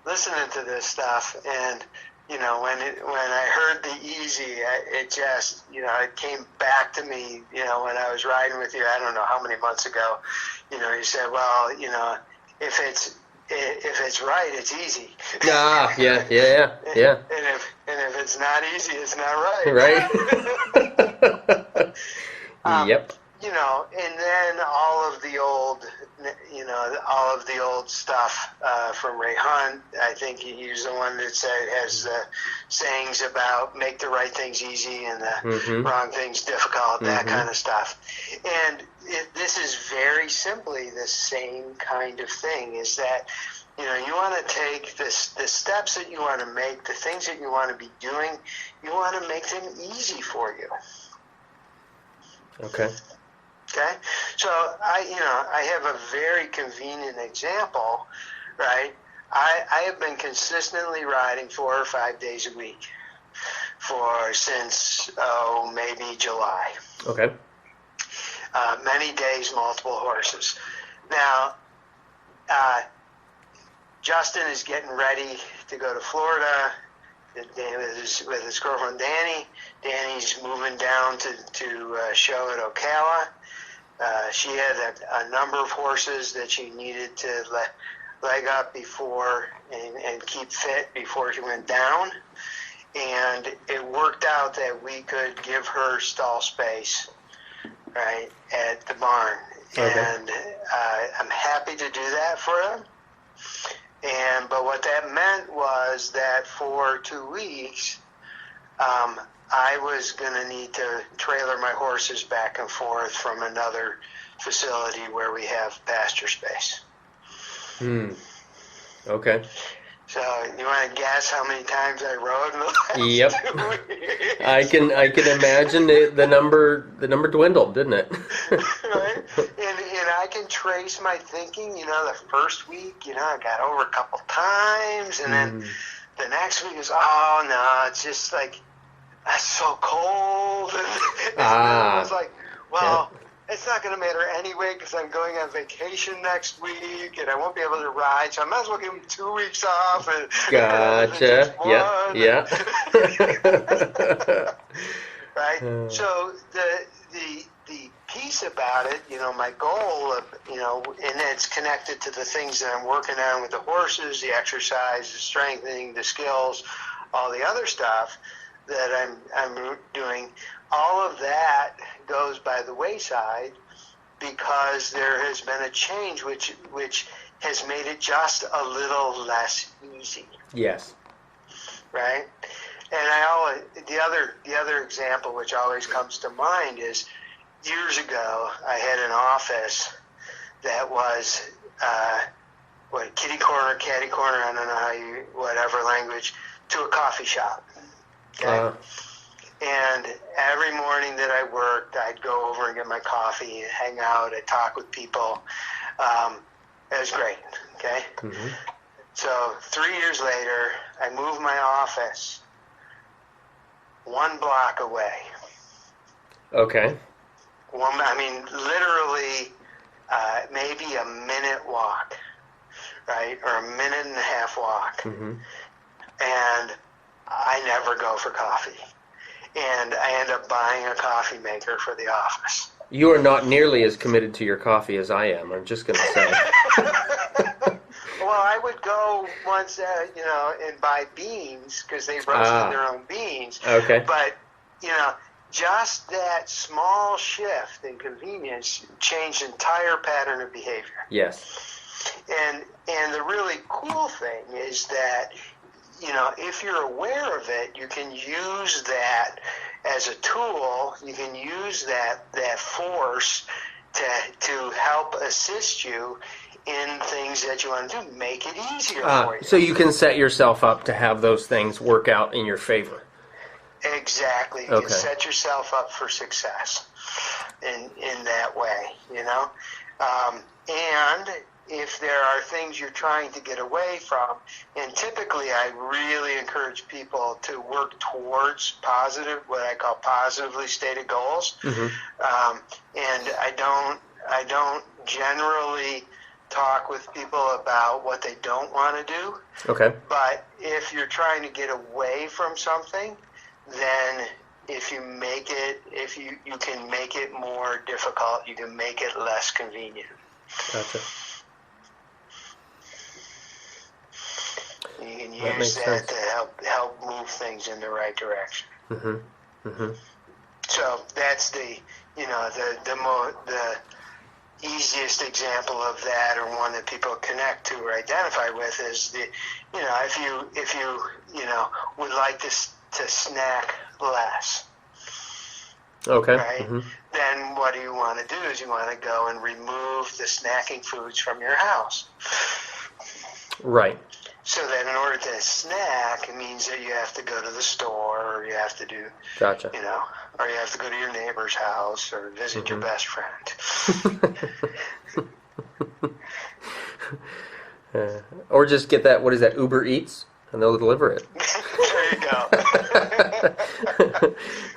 listening to this stuff, and when I heard the easy, it just it came back to me. When I was riding with you, I don't know how many months ago. You said, well, if it's right, it's easy.
Yeah.
And if it's not easy, it's not right.
Right. Yep.
And then all of the old stuff from Ray Hunt. I think he's the one that has the sayings about make the right things easy and the wrong things difficult, that kind of stuff. And this is very simply the same kind of thing, is that you want to take the steps that you want to make, the things that you want to be doing, you want to make them easy for you.
Okay.
Okay, so I have a very convenient example, right? I have been consistently riding 4 or 5 days a week since maybe July.
Okay.
Many days, multiple horses. Now, Justin is getting ready to go to Florida with his girlfriend Danny. Danny's moving down to show at Ocala. She had a number of horses that she needed to leg up before and keep fit before she went down. And it worked out that we could give her stall space, right, at the barn. Okay. And I'm happy to do that for them. But what that meant was that for 2 weeks, I was going to need to trailer my horses back and forth from another facility where we have pasture space. Okay. So you want to guess how many times I rode in the last 2 weeks?
I can imagine the number dwindled, didn't it?
Right? And I can trace my thinking. The first week, I got over a couple times, and then the next week is, oh no, it's just like, that's so cold. And I was like, well, it's not going to matter anyway because I'm going on vacation next week and I won't be able to ride, so I might as well give them 2 weeks off. And,
gotcha. Yeah.
Right? So the piece about it, my goal of, and it's connected to the things that I'm working on with the horses, the exercise, the strengthening, the skills, all the other stuff that I'm doing. All of that goes by the wayside because there has been a change which has made it just a little less easy.
Yes.
Right? And the other example which always comes to mind is years ago I had an office that was kitty corner, catty corner, I don't know how whatever language, to a coffee shop. Okay. And every morning that I worked, I'd go over and get my coffee and hang out and talk with people. It was great, okay? Mm-hmm. So 3 years later, I moved my office 1 block away.
Okay.
Literally maybe a minute walk, right? Or a minute and a half walk. Mm-hmm. And I never go for coffee. And I end up buying a coffee maker for the office.
You are not nearly as committed to your coffee as I am, I'm just going to say.
Well, I would go once, and buy beans because they roasted their own beans.
Okay.
But, just that small shift in convenience changed the entire pattern of behavior.
Yes.
And the really cool thing is that, if you're aware of it, you can use that as a tool. You can use that force to help assist you in things that you want to do. Make it easier for you.
So you can set yourself up to have those things work out in your favor.
Exactly. You can set yourself up for success in that way, you know. And if there are things you're trying to get away from, and typically I really encourage people to work towards what I call positively stated goals. And I don't generally talk with people about what they don't want to do.
Okay.
But if you're trying to get away from something, then if you can make it more difficult, you can make it less convenient.
Gotcha.
You can use that to help move things in the right direction. So that's the easiest example of that, or one that people connect to or identify with, is if you would like to snack less.
Okay.
Right? Then what you want to do is you want to go and remove the snacking foods from your house.
Right.
So that in order to snack, it means that you have to go to the store, or you have to do,
Gotcha.
Or you have to go to your neighbor's house, or visit your best friend.
Or just get that, what is that, Uber Eats, and they'll deliver it.
There you go.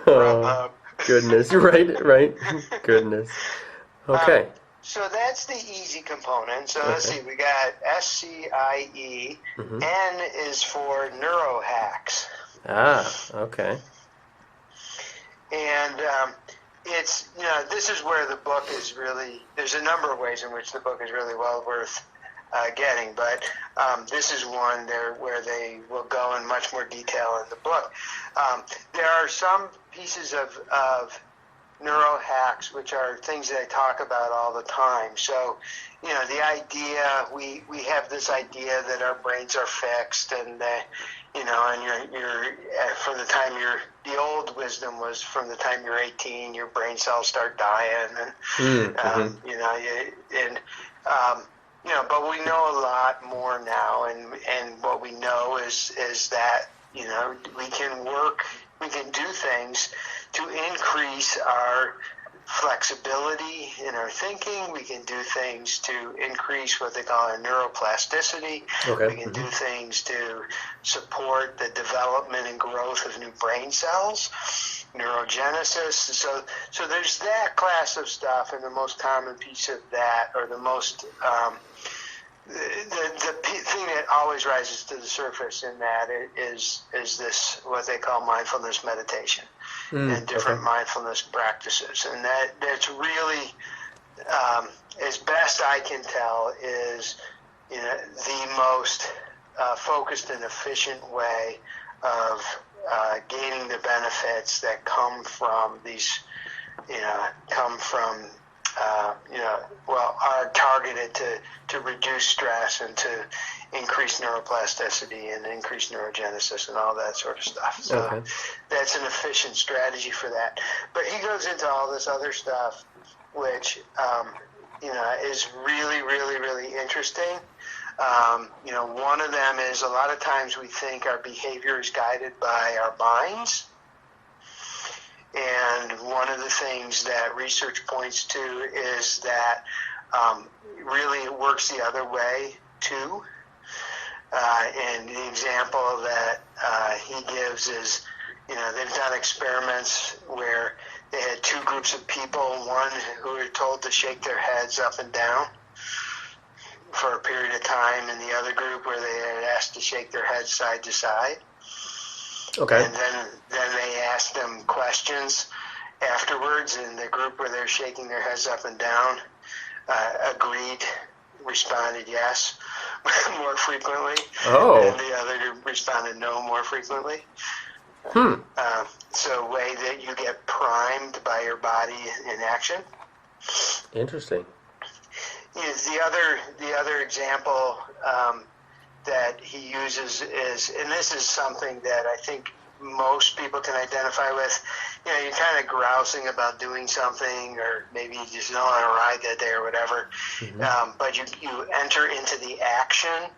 Oh, goodness. Right. Goodness. Okay.
So that's the easy component. So let's see, we got SCIE. N is for neurohacks.
Okay.
And it's, this is where the book is really, there's a number of ways in which the book is really well worth getting, but this is one there where they will go in much more detail in the book. There are some pieces of neurohacks which are things that I talk about all the time. So, the idea, we have this idea that our brains are fixed, and and you're from the time the old wisdom was from the time you're 18, your brain cells start dying, and but we know a lot more now, and what we know is that we can do things to increase our flexibility in our thinking. We can do things to increase what they call our neuroplasticity. We can do things to support the development and growth of new brain cells, neurogenesis. So there's that class of stuff, and the most common piece of that, or the most the thing that always rises to the surface in that is this, what they call mindfulness meditation, and different mindfulness practices. And that's really, as best I can tell, is the most focused and efficient way of gaining the benefits that come from these, are targeted to reduce stress and to increase neuroplasticity and increase neurogenesis and all that sort of stuff. So that's an efficient strategy for that. But he goes into all this other stuff, which, is really, really, really interesting. One of them is, a lot of times we think our behavior is guided by our minds. And one of the things that research points to is that really it works the other way too. And the example that he gives is, they've done experiments where they had two groups of people, one who were told to shake their heads up and down for a period of time, and the other group where they had asked to shake their heads side to side.
Okay.
And then they asked them questions afterwards, and the group where they're shaking their heads up and down responded yes more frequently. And the other group responded no more frequently. So a way that you get primed by your body in action.
Interesting.
The other example that he uses is, and this is something that I think most people can identify with. You know, you're kind of grousing about doing something, or maybe you just don't want to ride that day or whatever. But you enter into the action,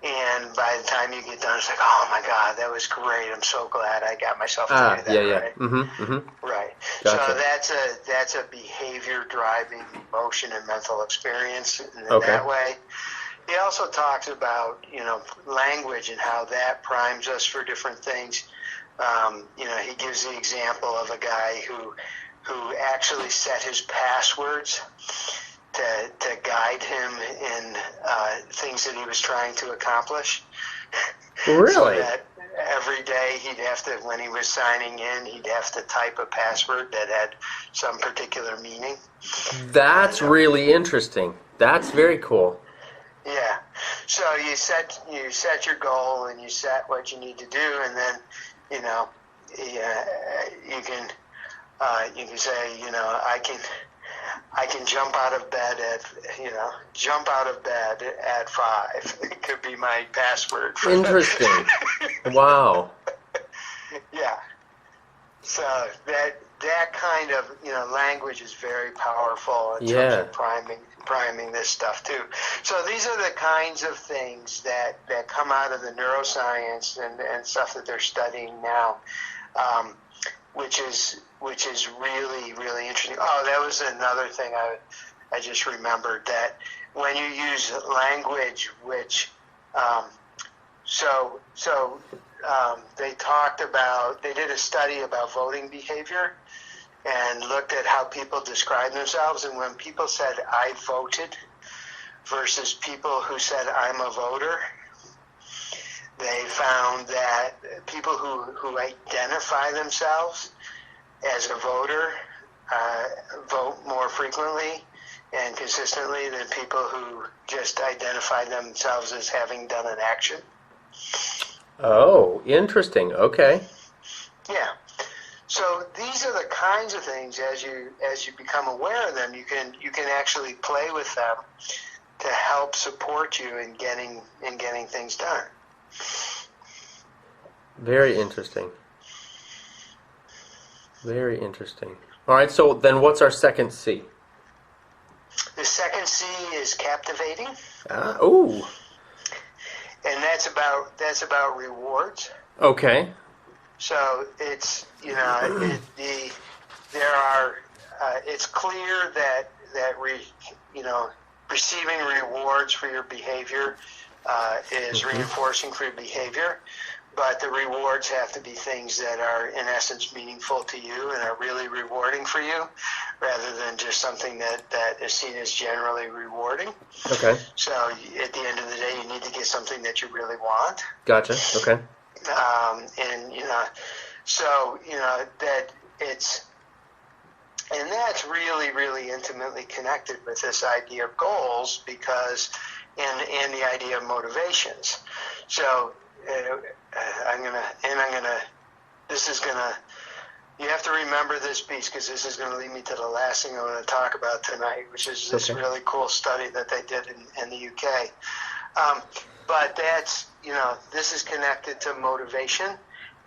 and by the time you get done, it's like, oh my God, that was great. I'm so glad I got myself to do that.
Yeah.
Right? Right.
Gotcha.
So that's a behavior driving emotion and mental experience in
Okay.
that way. He also talks about, you know, language and how that primes us for different things. You know, he gives the example of a guy who actually set his passwords to guide him in things that he was trying to accomplish.
Really?
So that every day he'd have to, when he was signing in, he'd have to type a password that had some particular meaning.
That's really interesting. That's very cool.
Yeah. So you set your goal and you set what you need to do, and then, you know, you can say, you know, I can jump out of bed at 5. It could be my password.
Interesting. Wow.
Yeah. So that kind of, you know, language is very powerful in terms of priming this stuff too. So these are the kinds of things that come out of the neuroscience and stuff that they're studying now, which is really, really interesting. Oh, that was another thing I just remembered, that when you use language which they did a study about voting behavior and looked at how people describe themselves, and when people said I voted versus people who said I'm a voter, they found that people who identify themselves as a voter vote more frequently and consistently than people who just identify themselves as having done an action.
Oh, interesting. Okay.
Yeah. So these are the kinds of things, as you become aware of them, you can actually play with them to help support you in getting things done.
Very interesting. Very interesting. All right, so then what's our second C?
The second C is captivating.
Ooh.
And that's about rewards.
Okay.
So it's, you know, it's clear that receiving rewards for your behavior is reinforcing for your behavior, but the rewards have to be things that are in essence meaningful to you and are really rewarding for you, rather than just something that is seen as generally rewarding.
Okay.
So at the end of the day, you need to get something that you really want.
Gotcha. Okay.
And, you know, so, you know, that and that's really, really intimately connected with this idea of goals, because, and the idea of motivations. So, you have to remember this piece, because this is going to lead me to the last thing I want to talk about tonight, which is this really cool study that they did in the UK. But that's, you know, this is connected to motivation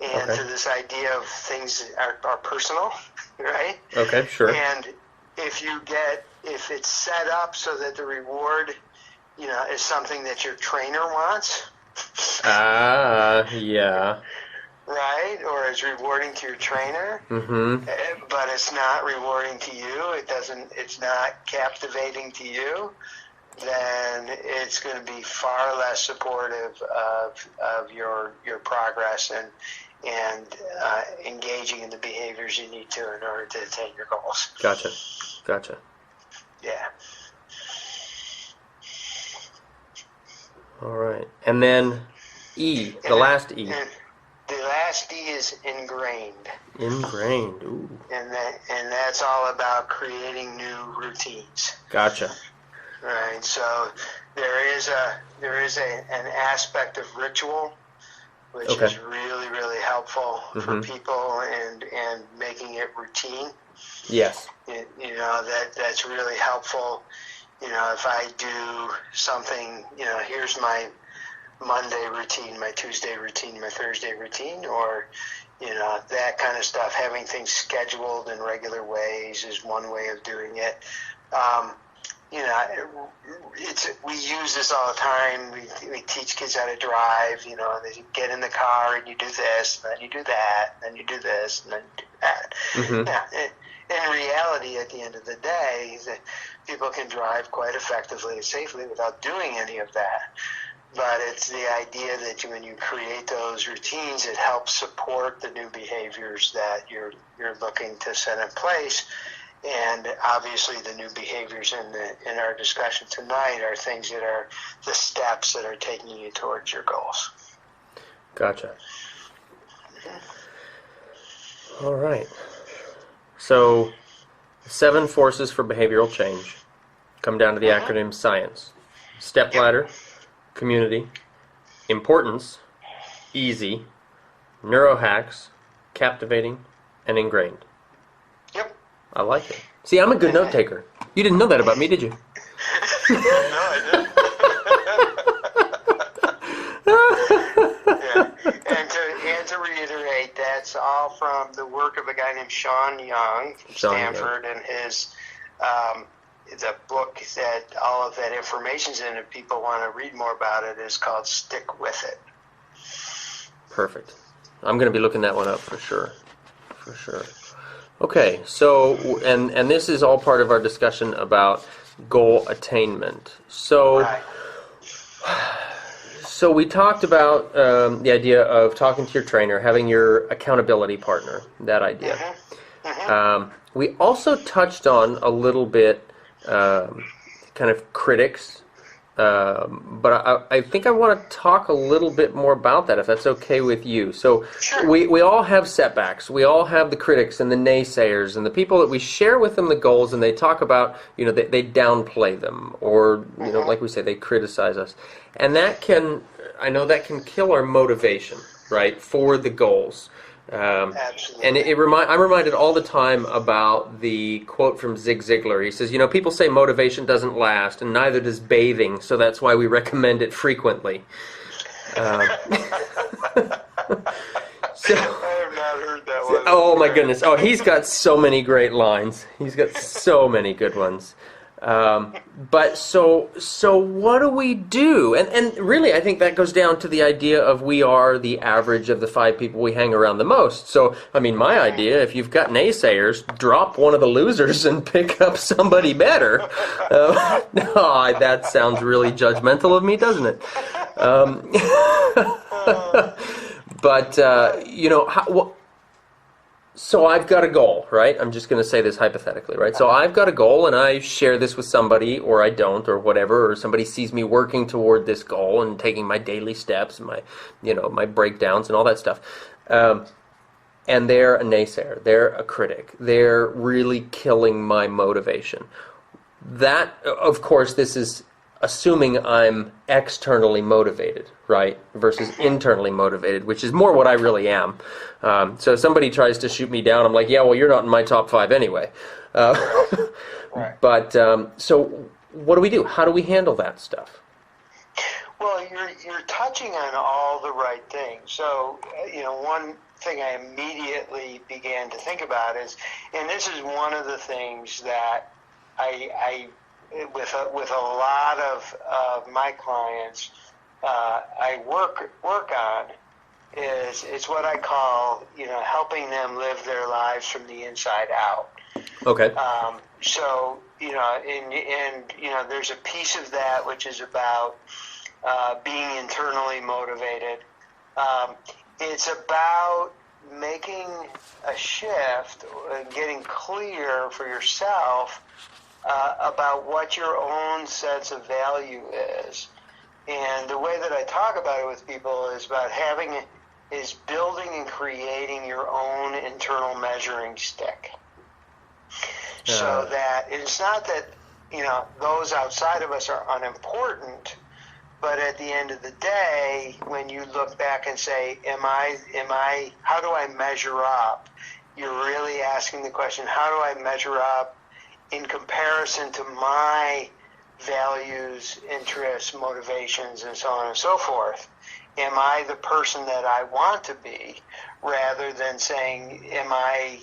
and to this idea of things are personal, right?
Okay, sure.
And if it's set up so that the reward, you know, is something that your trainer wants.
Yeah.
Right? Or is rewarding to your trainer. But it's not rewarding to you. It's not captivating to you. Then it's going to be far less supportive of your progress and engaging in the behaviors you need to in order to attain your goals.
Gotcha.
Yeah.
All right. And then E, the last E.
The last E is ingrained.
Ingrained. Ooh.
And that's all about creating new routines.
Gotcha.
Right. So there is an aspect of ritual which is really, really helpful for people and making it routine.
Yes.
You know, that's really helpful. You know, if I do something, you know, here's my Monday routine, my Tuesday routine, my Thursday routine, or that kind of stuff. Having things scheduled in regular ways is one way of doing it. We use this all the time. We teach kids how to drive. They get in the car and you do this, and then you do that, and then you do this, and then you do that.
Mm-hmm.
Yeah, in reality, at the end of the day, people can drive quite effectively and safely without doing any of that. But it's the idea that when you create those routines, it helps support the new behaviors that you're looking to set in place. And obviously, the new behaviors in our discussion tonight are things that are the steps that are taking you towards your goals.
Gotcha. All right. So, 7 forces for behavioral change come down to the acronym SCIENCE. Stepladder, community, importance, easy, neurohacks, captivating, and ingrained.
Yep.
I like it. See, I'm a good note taker. You didn't know that about me, did you?
No, I didn't. And to reiterate, that's all from the work of a guy named Sean Young from Stanford, and his the book that all of that information's in. If people want to read more about it, is called "Stick With It."
Perfect. I'm going to be looking that one up for sure. For sure. Okay, so, and this is all part of our discussion about goal attainment. So,
Right.
So we talked about the idea of talking to your trainer, having your accountability partner, that idea. We also touched on a little bit kind of critics, but I think I want to talk a little bit more about that, if that's okay with you. So
Sure.
we all have setbacks. We all have the critics and the naysayers and the people that we share with them the goals, and they talk about, they downplay them, or, like we say, they criticize us. And that can kill our motivation, right, for the goals.
Absolutely.
And I'm reminded all the time about the quote from Zig Ziglar. He says, people say motivation doesn't last, and neither does bathing, so that's why we recommend it frequently.
I have not heard that one.
Oh my goodness. Oh, he's got so many great lines. He's got so many good ones. But so what do we do? And really, I think that goes down to the idea of we are the average of the 5 people we hang around the most. So, my idea, if you've got naysayers, drop one of the losers and pick up somebody better. That sounds really judgmental of me, doesn't it? So I've got a goal, right? I'm just going to say this hypothetically, right? So I've got a goal, and I share this with somebody, or I don't, or whatever, or somebody sees me working toward this goal and taking my daily steps and my breakdowns and all that stuff. And they're a naysayer. They're a critic. They're really killing my motivation. That, of course, this is assuming I'm externally motivated, right, versus internally motivated, which is more what I really am. So if somebody tries to shoot me down, I'm like, yeah, well, you're not in my top 5 anyway.
Right.
But so what do we do? How do we handle that stuff?
Well, you're touching on all the right things. So, one thing I immediately began to think about is, and this is one of the things that I with a lot of my clients, I work on, is it's what I call helping them live their lives from the inside out.
Okay.
So and there's a piece of that which is about being internally motivated. It's about making a shift and getting clear for yourself about what your own sense of value is. And the way that I talk about it with people is about building and creating your own internal measuring stick. So that it's not that, those outside of us are unimportant, but at the end of the day, when you look back and say, how do I measure up? You're really asking the question, how do I measure up in comparison to my values, interests, motivations, and so on and so forth. Am I the person that I want to be, rather than saying, am I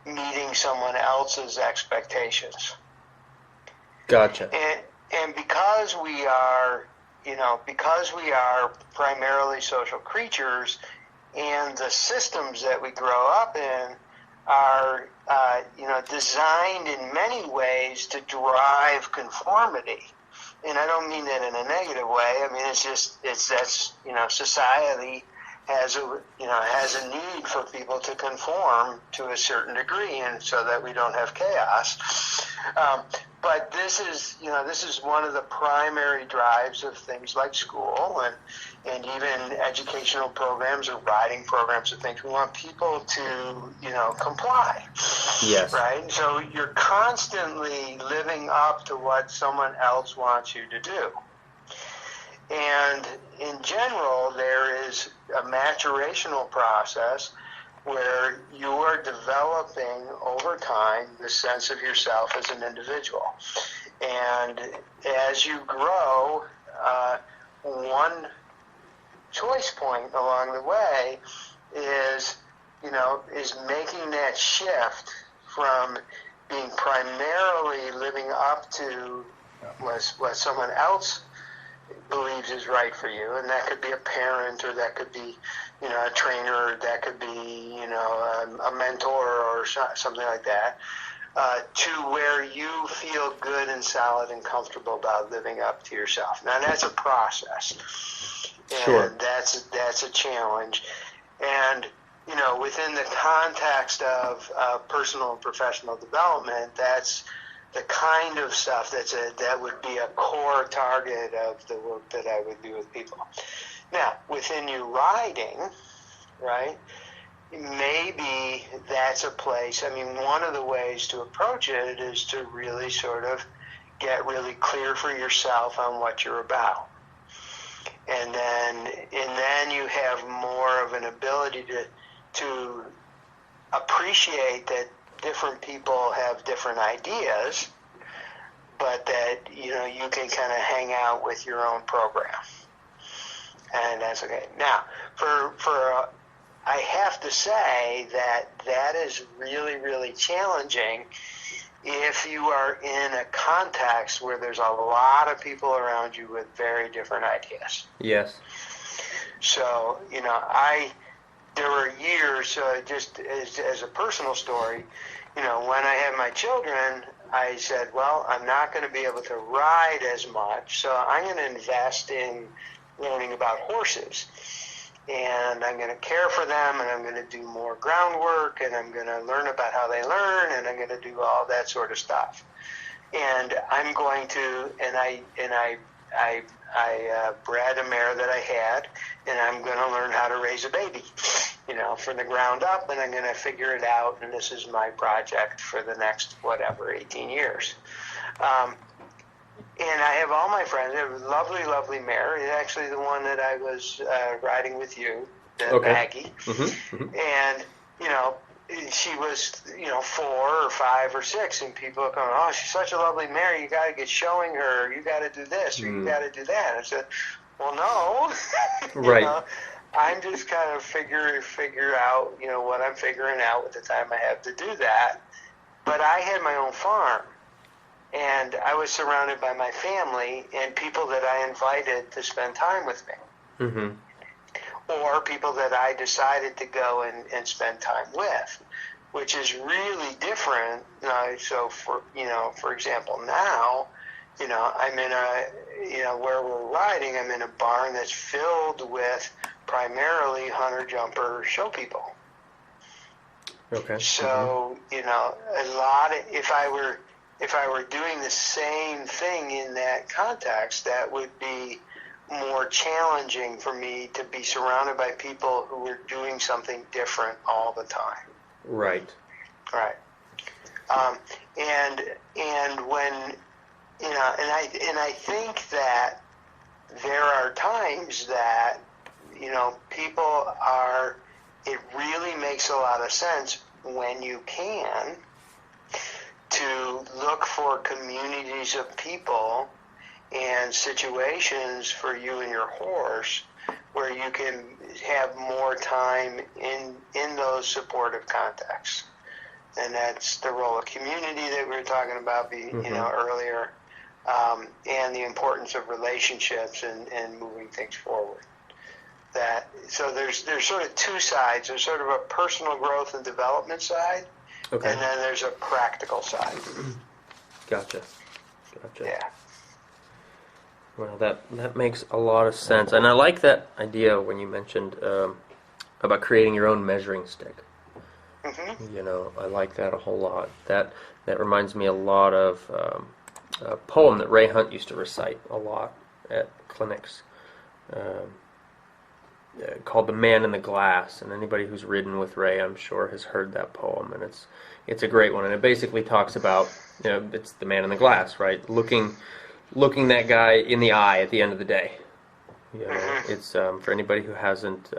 meeting someone else's expectations?
Gotcha.
And because we are primarily social creatures, and the systems that we grow up in are, designed in many ways to drive conformity. And I don't mean that in a negative way. I mean, society has a need for people to conform to a certain degree, and so that we don't have chaos. But this is one of the primary drives of things like school and even educational programs or riding programs and things. We want people to, comply.
Yes.
Right? And so you're constantly living up to what someone else wants you to do. And in general, there is a maturational process where you are developing over time the sense of yourself as an individual. And as you grow, one choice point along the way is making that shift from being primarily living up to what someone else believes is right for you, and that could be a parent, or that could be, a trainer, or that could be, a mentor or something like that, to where you feel good and solid and comfortable about living up to yourself. Now that's a process, and
sure.
that's a challenge, and within the context of personal and professional development, that's the kind of stuff that would be a core target of the work that I would do with people. Now, within your riding, right, maybe that's a place. I mean, one of the ways to approach it is to really sort of get really clear for yourself on what you're about. And then you have more of an ability to appreciate that different people have different ideas, but that you can kind of hang out with your own program, and that's okay. Now, I have to say that is really, really challenging if you are in a context where there's a lot of people around you with very different ideas.
Yes.
So there were years, just as a personal story, when I had my children, I said, well, I'm not going to be able to ride as much, so I'm going to invest in learning about horses. And I'm going to care for them, and I'm going to do more groundwork, and I'm going to learn about how they learn, and I'm going to do all that sort of stuff. And I'm going to, I bred a mare that I had, and I'm going to learn how to raise a baby, from the ground up, and I'm going to figure it out, and this is my project for the next, 18 years. And I have all my friends. I have a lovely, lovely mare. It's actually the one that I was riding with you, Maggie.
Mm-hmm. Mm-hmm.
And, she was, 4 or 5 or 6, and people are going, oh, she's such a lovely mare. You got to get showing her. You got to do this, or you got to do that. I said, well, no.
Right.
I'm just kind of figure out, what I'm figuring out with the time I have to do that. But I had my own farm, and I was surrounded by my family and people that I invited to spend time with me.
Mm-hmm.
Or people that I decided to go and spend time with, which is really different. So for example, now, I'm in where we're riding, I'm in a barn that's filled with primarily hunter-jumper show people.
Okay.
So, a lot of, if I were doing the same thing in that context, that would be more challenging for me to be surrounded by people who were doing something different all the time.
Right.
Right. And when, and I think that there are times that, people it really makes a lot of sense when you can to look for communities of people and situations for you and your horse where you can have more time in those supportive contexts. And that's the role of community that we were talking about earlier, and the importance of relationships and moving things forward. So there's sort of two sides. There's sort of a personal growth and development side,
Okay.
and then there's a practical side.
Gotcha.
Yeah.
Well, that makes a lot of sense, and I like that idea when you mentioned about creating your own measuring stick.
Mm-hmm.
I like that a whole lot. That reminds me a lot of a poem that Ray Hunt used to recite a lot at clinics, called "The Man in the Glass." And anybody who's ridden with Ray, I'm sure, has heard that poem, and it's a great one. And it basically talks about it's the man in the glass, right? Looking that guy in the eye at the end of the day. It's for anybody who hasn't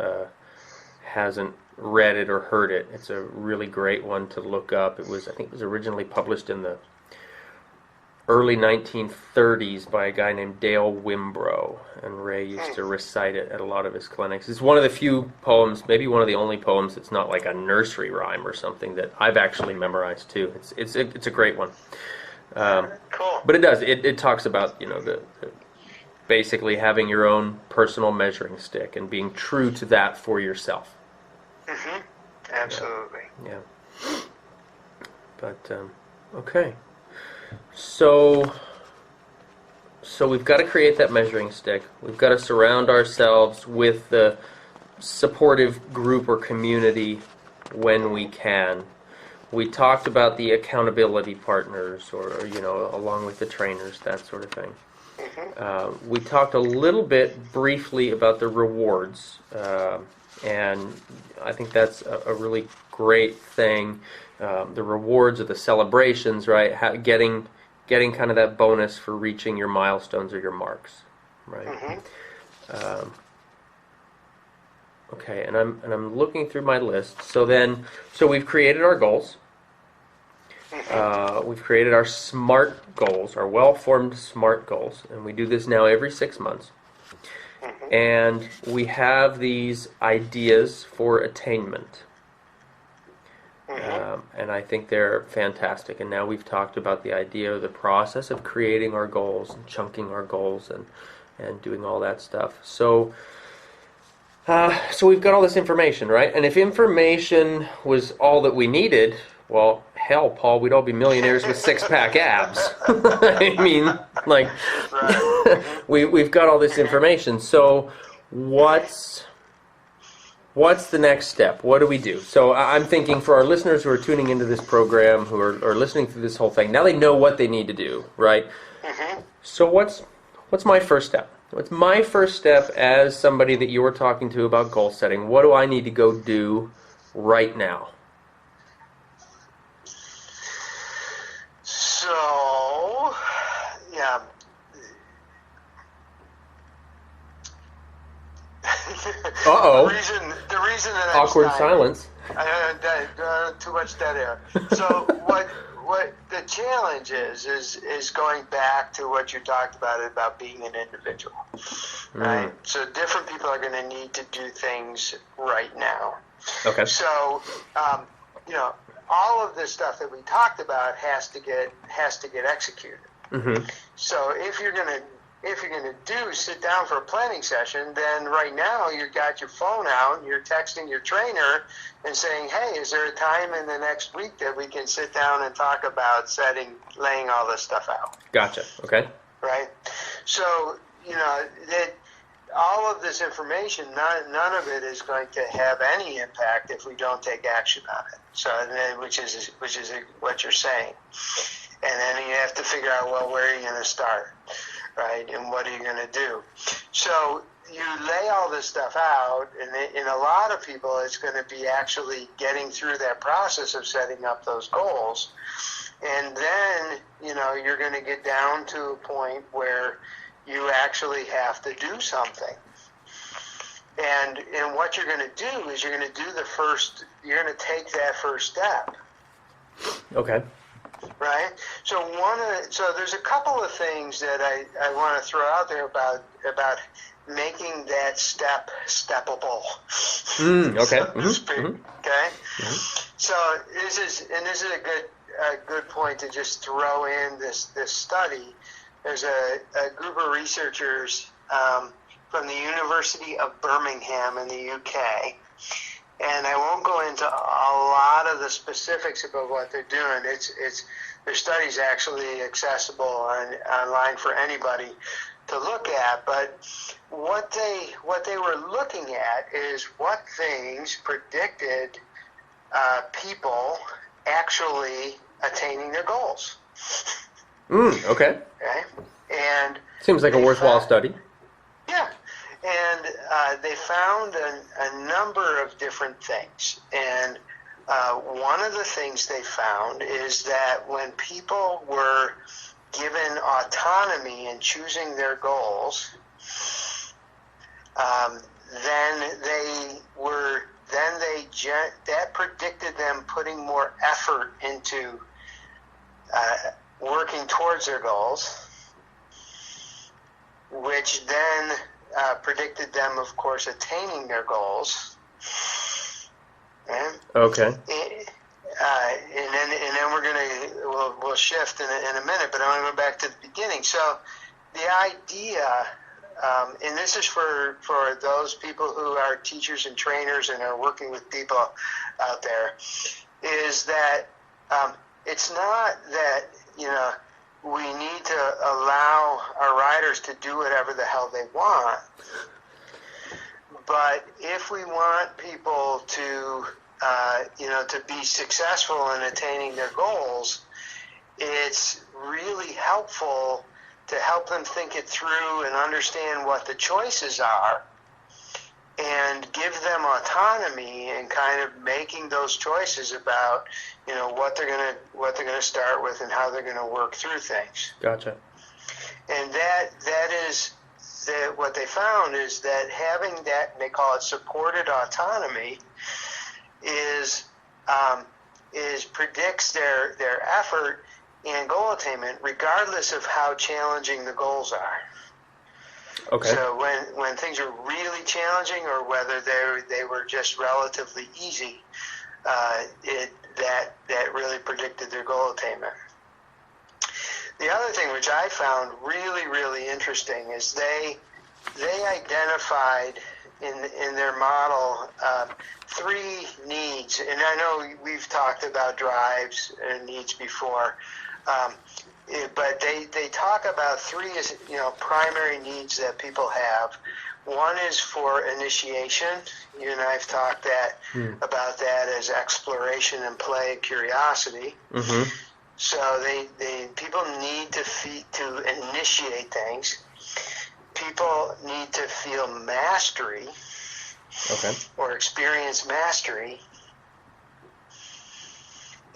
read it or heard it. It's a really great one to look up. I think it was originally published in the early 1930s by a guy named Dale Wimbrough, and Ray used to recite it at a lot of his clinics. It's one of the few poems, maybe one of the only poems that's not like a nursery rhyme or something, that I've actually memorized too. It's a great one.
Cool.
But it talks about the basically having your own personal measuring stick and being true to that for yourself.
Mm-hmm. Absolutely.
Yeah. But okay. So we've got to create that measuring stick. We've got to surround ourselves with the supportive group or community when we can. We talked about the accountability partners, or along with the trainers, that sort of thing.
Mm-hmm.
We talked a little bit briefly about the rewards, and I think that's a really great thing. The rewards or the celebrations, right? Getting kind of that bonus for reaching your milestones or your marks, right?
Mm-hmm.
Okay, and I'm looking through my list. So we've created our goals. We've created our SMART goals, our well-formed SMART goals, and we do this now every 6 months.
Mm-hmm.
And we have these ideas for attainment.
Mm-hmm.
And I think they're fantastic. And now we've talked about the idea of the process of creating our goals and chunking our goals and doing all that stuff. So we've got all this information, right? And if information was all that we needed, well, hell, Paul, we'd all be millionaires with six-pack abs. I mean, like, we've got all this information. So what's the next step? What do we do? So I'm thinking for our listeners who are tuning into this program, who are listening through this whole thing, now they know what they need to do, right?
Mm-hmm.
So what's my first step? What's my first step as somebody that you were talking to about goal setting? What do I need to go do right now?
So, yeah.
Uh-oh.
The reason that
Awkward silence.
Too much dead air. So what the challenge is going back to what you talked about being an individual, right? So different people are going to need to do things right now.
Okay.
So, all of this stuff that we talked about has to get executed.
Mm-hmm.
So if you're gonna sit down for a planning session, then right now you've got your phone out and you're texting your trainer and saying, hey, is there a time in the next week that we can sit down and talk about laying all this stuff out?
Gotcha. Okay.
Right? So, that all of this information, none of it is going to have any impact if we don't take action on it. So, which is what you're saying. And then you have to figure out, well, where are you going to start, right? And what are you going to do? So you lay all this stuff out, and in a lot of people, it's going to be actually getting through that process of setting up those goals. And then, you're going to get down to a point where you actually have to do something. And what you're going to do is you're going to take that first step.
Okay.
right? So there's a couple of things that I want to throw out there about making that step steppable.
Okay.
So to speak, okay. So this is a good point to just throw in this study. There's a group of researchers from the University of Birmingham in the UK. And I won't go into a lot of the specifics about what they're doing. Their study's actually accessible online for anybody to look at. But what they were looking at is what things predicted people actually attaining their goals.
Okay.
And
seems like a worthwhile study.
Yeah. And they found a number of different things. And one of the things they found is that when people were given autonomy in choosing their goals, that predicted them putting more effort into working towards their goals, which then predicted them, of course, attaining their goals.
Okay.
And then we'll shift in a minute, but I want to go back to the beginning. So the idea, and this is for those people who are teachers and trainers and are working with people out there, is that it's not that we need to allow our riders to do whatever the hell they want. But if we want people to be successful in attaining their goals, it's really helpful to help them think it through and understand what the choices are, and give them autonomy in kind of making those choices about what they're gonna start with and how they're gonna work through things.
Gotcha.
And that is what they found is that having that, they call it supported autonomy, is predicts their effort and goal attainment regardless of how challenging the goals are.
Okay.
So when things are really challenging or whether they were just relatively easy, that really predicted their goal attainment. The other thing which I found really, really interesting is they identified in their model 3 needs, and I know we've talked about drives and needs before, but they talk about 3 primary needs that people have. One is for initiation. You and I have talked about that as exploration and play, curiosity.
Mm-hmm.
So people need to initiate things. People need to feel mastery, or experience mastery.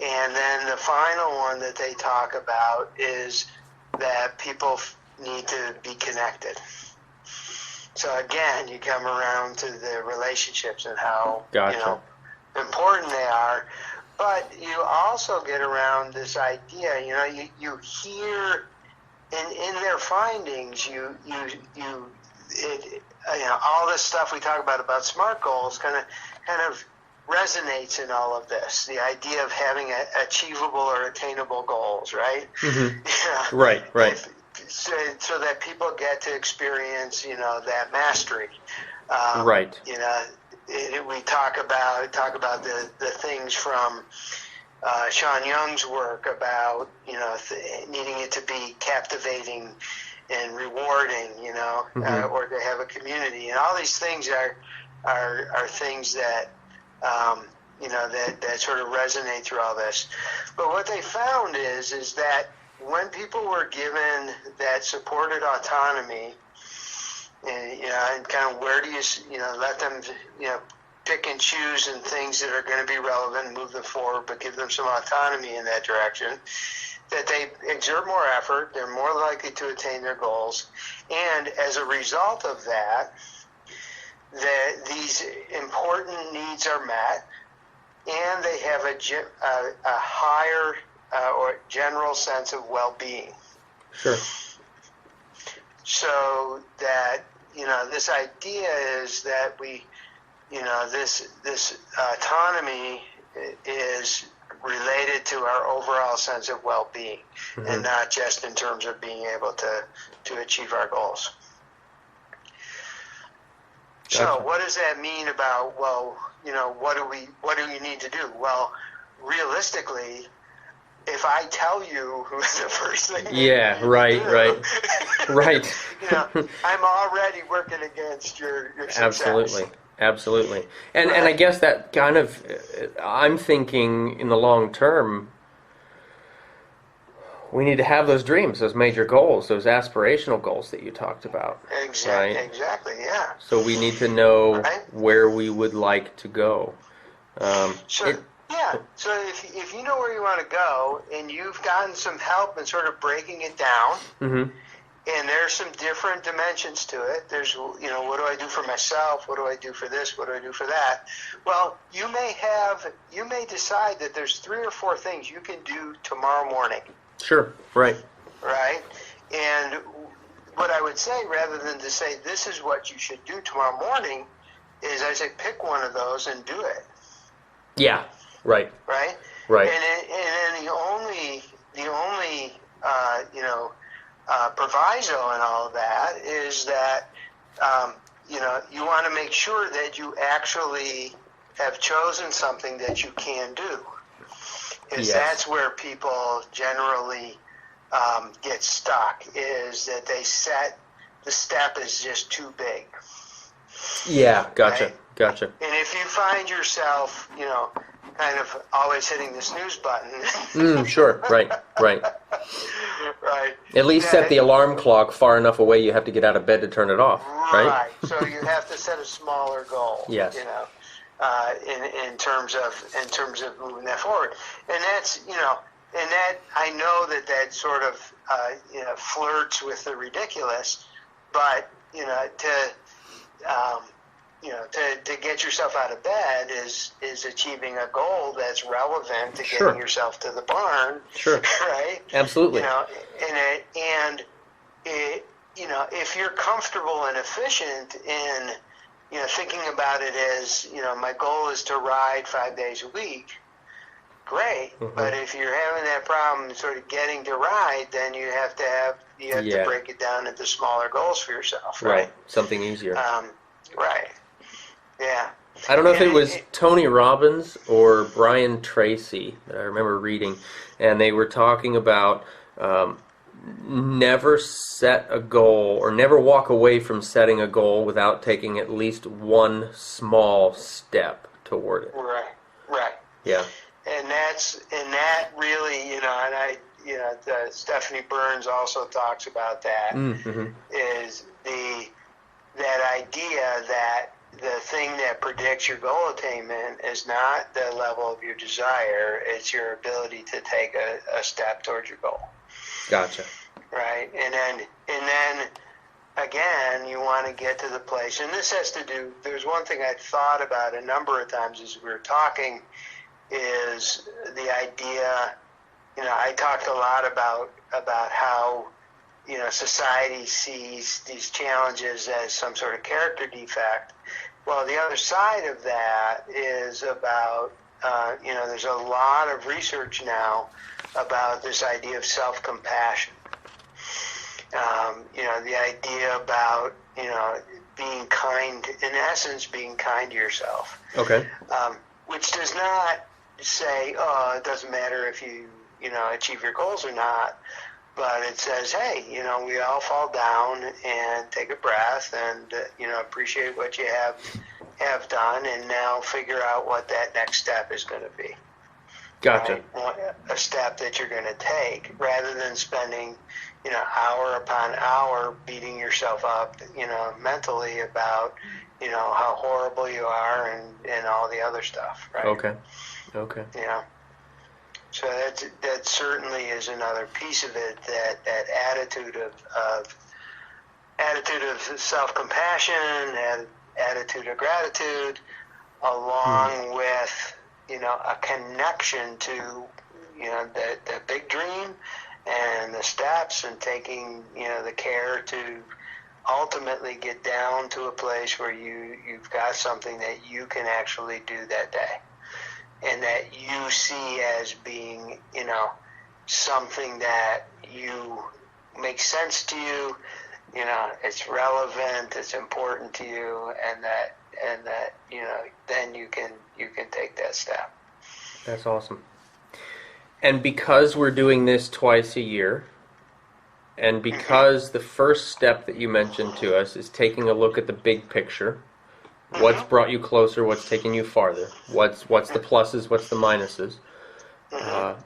And then the final one that they talk about is that people need to be connected. So again, you come around to the relationships and how important they are. But you also get around this idea, you hear in their findings, all this stuff we talk about SMART goals kind of resonates in all of this. The idea of having achievable or attainable goals, right?
Mm-hmm. Right.
So that people get to experience, that mastery.
Right.
We talk about the things from Sean Young's work about needing it to be captivating and rewarding, or to have a community, and all these things are things that that sort of resonate through all this. But what they found is that when people were given that supported autonomy, and kind of where do you let them pick and choose and things that are going to be relevant and move them forward, but give them some autonomy in that direction, that they exert more effort, they're more likely to attain their goals, and as a result of that, these important needs are met, and they have a higher or general sense of well-being.
Sure.
So that, this idea is that we, this autonomy is related to our overall sense of well-being, and not just in terms of being able to achieve our goals.
Gotcha.
So what does that mean about, what do we need to do? Well, realistically, if I tell you who's the first thing
right.
I'm already working against your success.
Absolutely. And I guess that kind of, I'm thinking in the long term, we need to have those dreams, those major goals, those aspirational goals that you talked about.
Exactly, yeah.
So we need to know where we would like to go.
So if you know where you want to go, and you've gotten some help in sort of breaking it down, and there's some different dimensions to it. There's, what do I do for myself? What do I do for this? What do I do for that? Well, you may decide that there's 3 or 4 things you can do tomorrow morning.
Sure, right.
Right? And what I would say, rather than to say this is what you should do tomorrow morning, is I say pick one of those and do it.
Yeah, right.
Right?
Right.
And then the only proviso in all of that is that, you want to make sure that you actually have chosen something that you can do. Because that's where people generally get stuck, is that they set the step is just too big.
Yeah, gotcha.
And if you find yourself, kind of always hitting the snooze button.
Sure, right.
Right.
At least set the alarm clock far enough away you have to get out of bed to turn it off, right?
Right. So you have to set a smaller goal.
Yes.
In terms of moving that forward, and that's and that I know that sort of flirts with the ridiculous, but to get yourself out of bed is achieving a goal that's relevant to getting yourself to the barn. Sure. Right.
Absolutely.
If you're comfortable and efficient in thinking about it as, my goal is to ride 5 days a week, great. But if you're having that problem sort of getting to ride, then you have to break it down into smaller goals for yourself. Right.
Something easier.
Right. Yeah.
I don't know if it was Tony Robbins or Brian Tracy that I remember reading, and they were talking about never set a goal or never walk away from setting a goal without taking at least one small step toward it.
Right.
Yeah.
And that really, Stephanie Burns also talks about that, is that idea that the thing that predicts your goal attainment is not the level of your desire, it's your ability to take a step towards your goal.
Gotcha.
Right? And then again, you want to get to the place, and this has to do, there's one thing I thought about a number of times as we were talking, is the idea, I talked a lot about how, society sees these challenges as some sort of character defect. Well, the other side of that is about, there's a lot of research now about this idea of self-compassion. The idea about, being kind, in essence, being kind to yourself.
Okay.
Which does not say, it doesn't matter if you, achieve your goals or not. But it says, hey, we all fall down and take a breath and, appreciate what you have done, and now figure out what that next step is going to be.
Gotcha.
Right? A step that you're going to take, rather than spending, hour upon hour beating yourself up, mentally about, how horrible you are and all the other stuff, right?
Okay.
So that certainly is another piece of it, that attitude of self-compassion, attitude of gratitude, along with, a connection to the big dream and the steps, and taking, the care to ultimately get down to a place where you've got something that you can actually do that day, and that you see as being, something that you makes sense to you, it's relevant, it's important to you, and that then you can take that step.
That's awesome. And because we're doing this twice a year, and because the first step that you mentioned to us is taking a look at the big picture, what's brought you closer, what's taken you farther, what's the pluses, what's the minuses,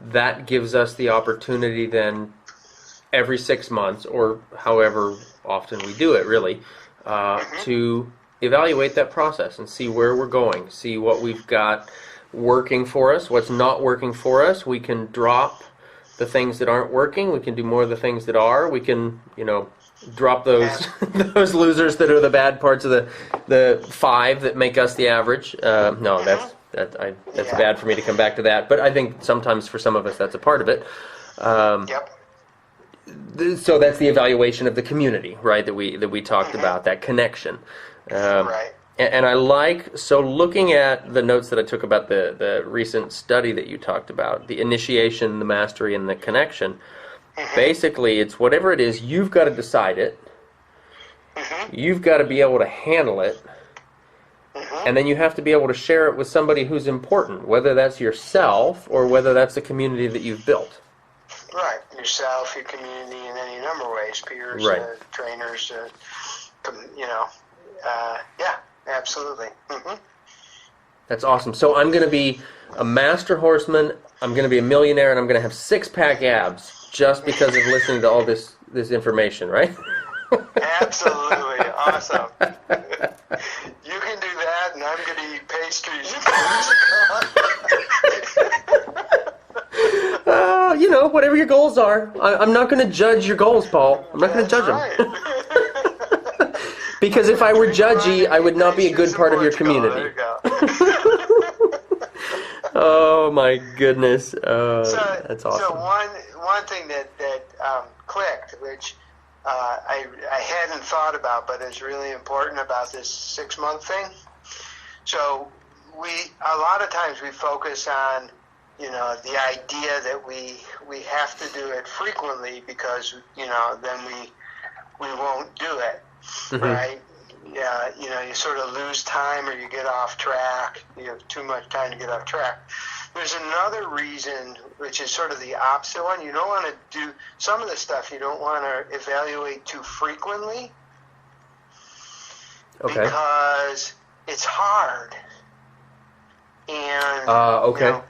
that gives us the opportunity then every 6 months, or however often we do it really, to evaluate that process and see where we're going, see what we've got working for us, what's not working for us. We can drop the things that aren't working. We can do more of the things that are. We can, drop those those losers that are the bad parts of the 5 that make us the average. No, that's bad for me to come back to that. But I think sometimes for some of us that's a part of it. So that's the evaluation of the community, right? That we talked about, that connection.
Right.
And I looking at the notes that I took about the recent study that you talked about, the initiation, the mastery, and the connection, basically it's whatever it is, you've got to decide it, you've got to be able to handle it, and then you have to be able to share it with somebody who's important, whether that's yourself or whether that's the community that you've built.
Right. Yourself, your community, in any number of ways, peers,
right.
Trainers, yeah. Absolutely.
That's awesome. So I'm going to be a master horseman, I'm going to be a millionaire, and I'm going to have 6-pack abs just because of listening to all this information, right?
Absolutely. Awesome. You can do that, and I'm going to eat pastries.
Whatever your goals are. I'm not going to judge your goals, Paul. I'm not going to judge them. Because if I were judgy, I would not be a good part of your community.
There you go.
Oh my goodness! That's awesome.
So one thing that clicked, which I hadn't thought about, but is really important about this 6-month thing. So a lot of times we focus on the idea that we have to do it frequently because then we won't do it. Right? Yeah, you sort of lose time, or you get off track. You have too much time to get off track. There's another reason, which is sort of the opposite one. You don't want to do some of the stuff. You don't want to evaluate too frequently, because it's hard, and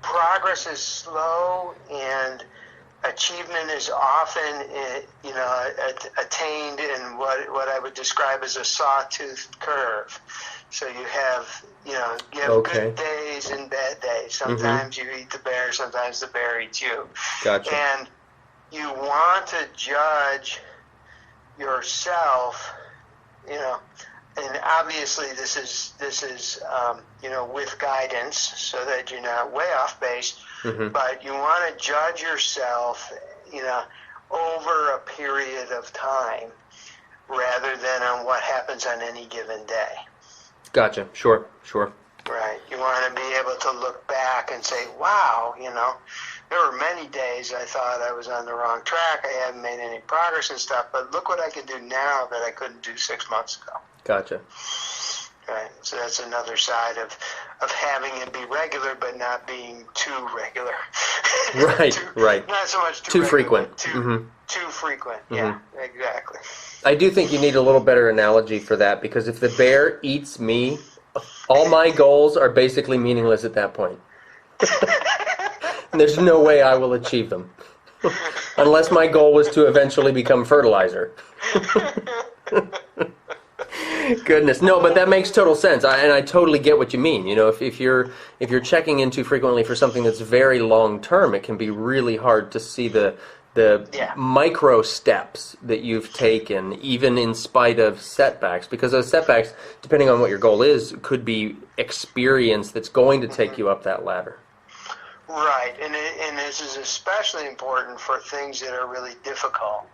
progress is slow, and achievement is often, attained in what I would describe as a sawtooth curve. So you have, good days and bad days. Sometimes you eat the bear, sometimes the bear eats you.
Gotcha.
And you want to judge yourself, and obviously this is with guidance, so that you're not way off base. But you want to judge yourself, over a period of time, rather than on what happens on any given day.
Gotcha. Sure.
Right. You want to be able to look back and say, wow, there were many days I thought I was on the wrong track. I hadn't made any progress and stuff, but look what I can do now that I couldn't do 6 months ago.
Gotcha.
Right. So that's another side of having it be regular, but not being too regular.
Right.
Not so much
too
regular,
frequent.
Too frequent. Yeah, exactly.
I do think you need a little better analogy for that, because if the bear eats me, all my goals are basically meaningless at that point. And there's no way I will achieve them. Unless my goal was to eventually become fertilizer. Goodness, no, but that makes total sense, and I totally get what you mean. If you're checking in too frequently for something that's very long term, it can be really hard to see the micro steps that you've taken, even in spite of setbacks. Because those setbacks, depending on what your goal is, could be experience that's going to take you up that ladder.
Right, and this is especially important for things that are really difficult.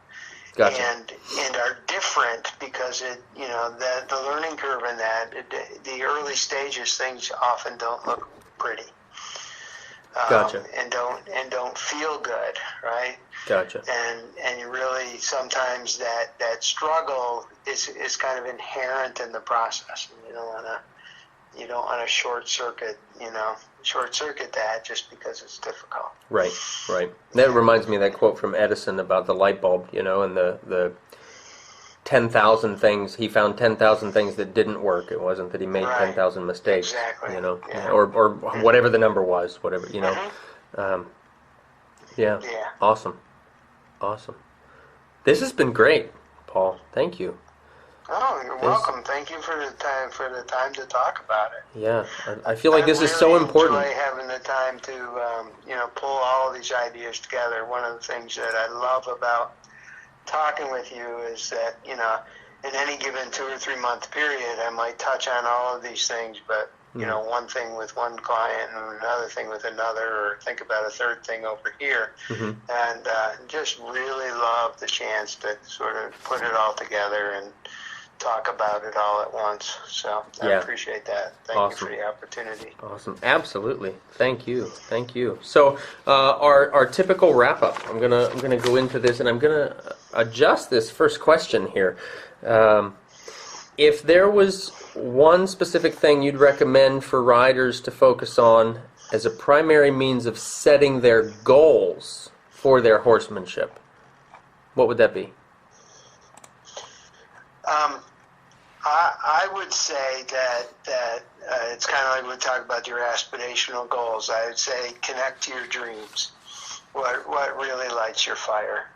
Gotcha.
And are different because the learning curve in that, the early stages, things often don't look pretty.
Gotcha.
And don't feel good, right?
Gotcha.
And you really sometimes that struggle is kind of inherent in the process. And you don't want to short circuit that just because it's difficult.
Right. That reminds me of that quote from Edison about the light bulb, and the 10,000 things. He found 10,000 things that didn't work. It wasn't that he made 10,000 mistakes.
Exactly. Yeah.
Or whatever the number was, whatever,
Mm-hmm.
Yeah. Awesome. This has been great, Paul. Thank you.
Oh, you're welcome. Thank you for the time to talk about it.
Yeah, I feel like this is so important.
I really enjoy having the time to pull all of these ideas together. One of the things that I love about talking with you is that in any given 2 or 3 month period, I might touch on all of these things, but one thing with one client and another thing with another, or think about a third thing over here.
Mm-hmm.
And just really love the chance to sort of put it all together and talk about it all at once. So I appreciate that. Thank you for the opportunity.
Awesome. Absolutely. Thank you. So our typical wrap up. I'm gonna go into this, and I'm gonna adjust this first question here. If there was one specific thing you'd recommend for riders to focus on as a primary means of setting their goals for their horsemanship, what would that be?
I would say that it's kind of like we talk about your aspirational goals. I would say connect to your dreams. What really lights your fire?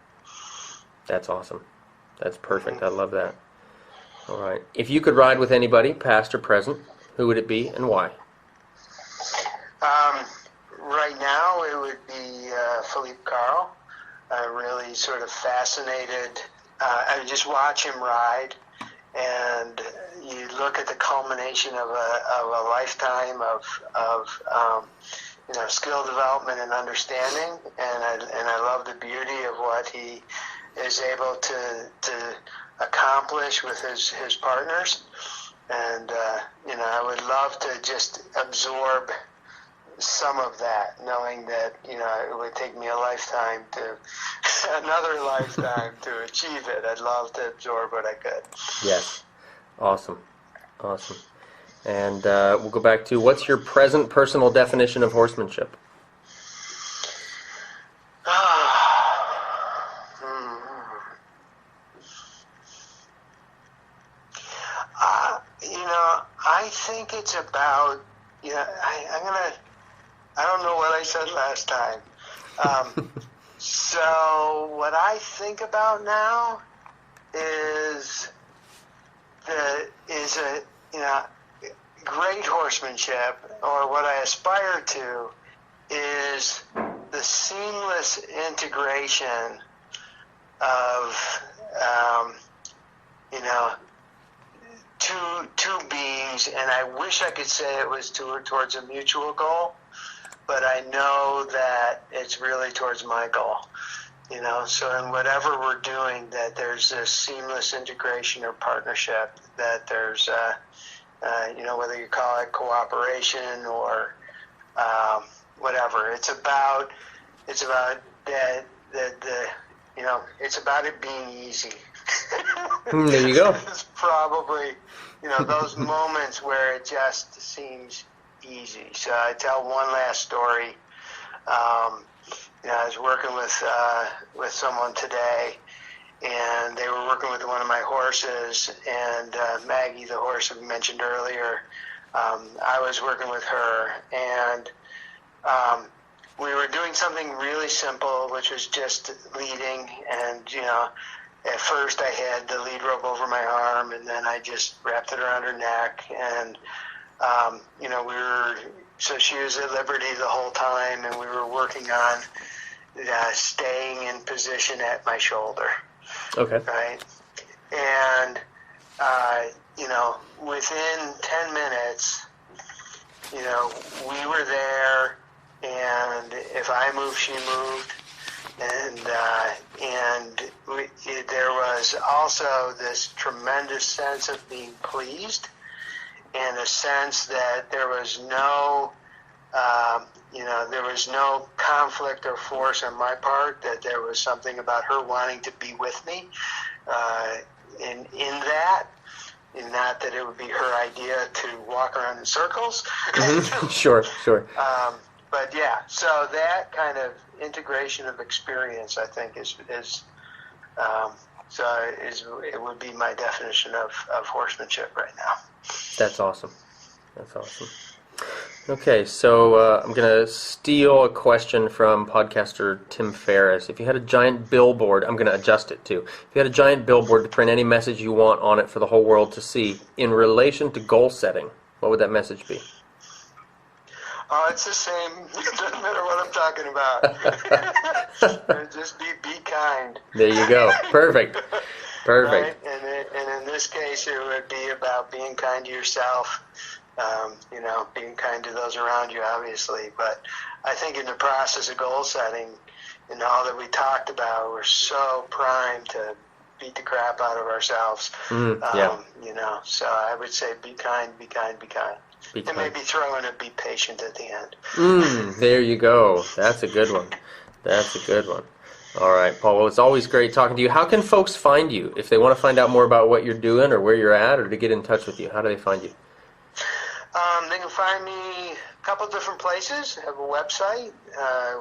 That's
awesome. That's perfect. I love that. All right. If you could ride with anybody, past or present, who would it be and why?
Right now, it would be Philippe Carl. Really sort of fascinated. I would just watch him ride, and you look at the culmination of a lifetime of skill development and understanding, and I love the beauty of what he is able to accomplish with his partners, and I would love to just absorb some of that, knowing that it would take me another lifetime to achieve it. I'd love to absorb what I could.
Yes, awesome. And we'll go back to, what's your present personal definition of horsemanship?
I think it's about, I don't know what I said last time. So what I think about now is great horsemanship, or what I aspire to is the seamless integration of two beings, and I wish I could say it was towards a mutual goal, but I know that it's really towards my goal. So in whatever we're doing, that there's this seamless integration or partnership, that there's whether you call it cooperation or whatever. It's about that it's about it being easy.
There you go.
It's probably those moments where it just seems easy. So I tell one last story. I was working with someone today, and they were working with one of my horses, and Maggie, the horse we mentioned earlier, I was working with her, and we were doing something really simple, which was just leading, and at first I had the lead rope over my arm, and then I just wrapped it around her neck, and so she was at liberty the whole time, and we were working on staying in position at my shoulder.
Okay.
Right? And, within 10 minutes, we were there, and if I moved, she moved, and there was also this tremendous sense of being pleased, and a sense that there was no, there was no conflict or force on my part, that there was something about her wanting to be with me in that, and not that it would be her idea to walk around in circles.
Mm-hmm. Sure.
But yeah, so that kind of integration of experience, I think, it would be my definition of horsemanship right now.
That's awesome. Okay, so I'm going to steal a question from podcaster Tim Ferriss. If you had a giant billboard, I'm going to adjust it too. If you had a giant billboard to print any message you want on it for the whole world to see in relation to goal setting, what would that message be?
Oh, it's the same. It doesn't matter what I'm talking about. Just be kind.
There you go. Perfect.
Right? And in this case, it would be about being kind to yourself. Being kind to those around you, obviously. But I think in the process of goal setting, and all that we talked about, we're so primed to beat the crap out of ourselves.
Yeah.
So I would say be kind, be kind, be kind. And maybe throw in a be patient at the end.
There you go. That's a good one. All right, Paul. Well, it's always great talking to you. How can folks find you if they want to find out more about what you're doing or where you're at, or to get in touch with you? How do they find you?
They can find me a couple different places. I have a website,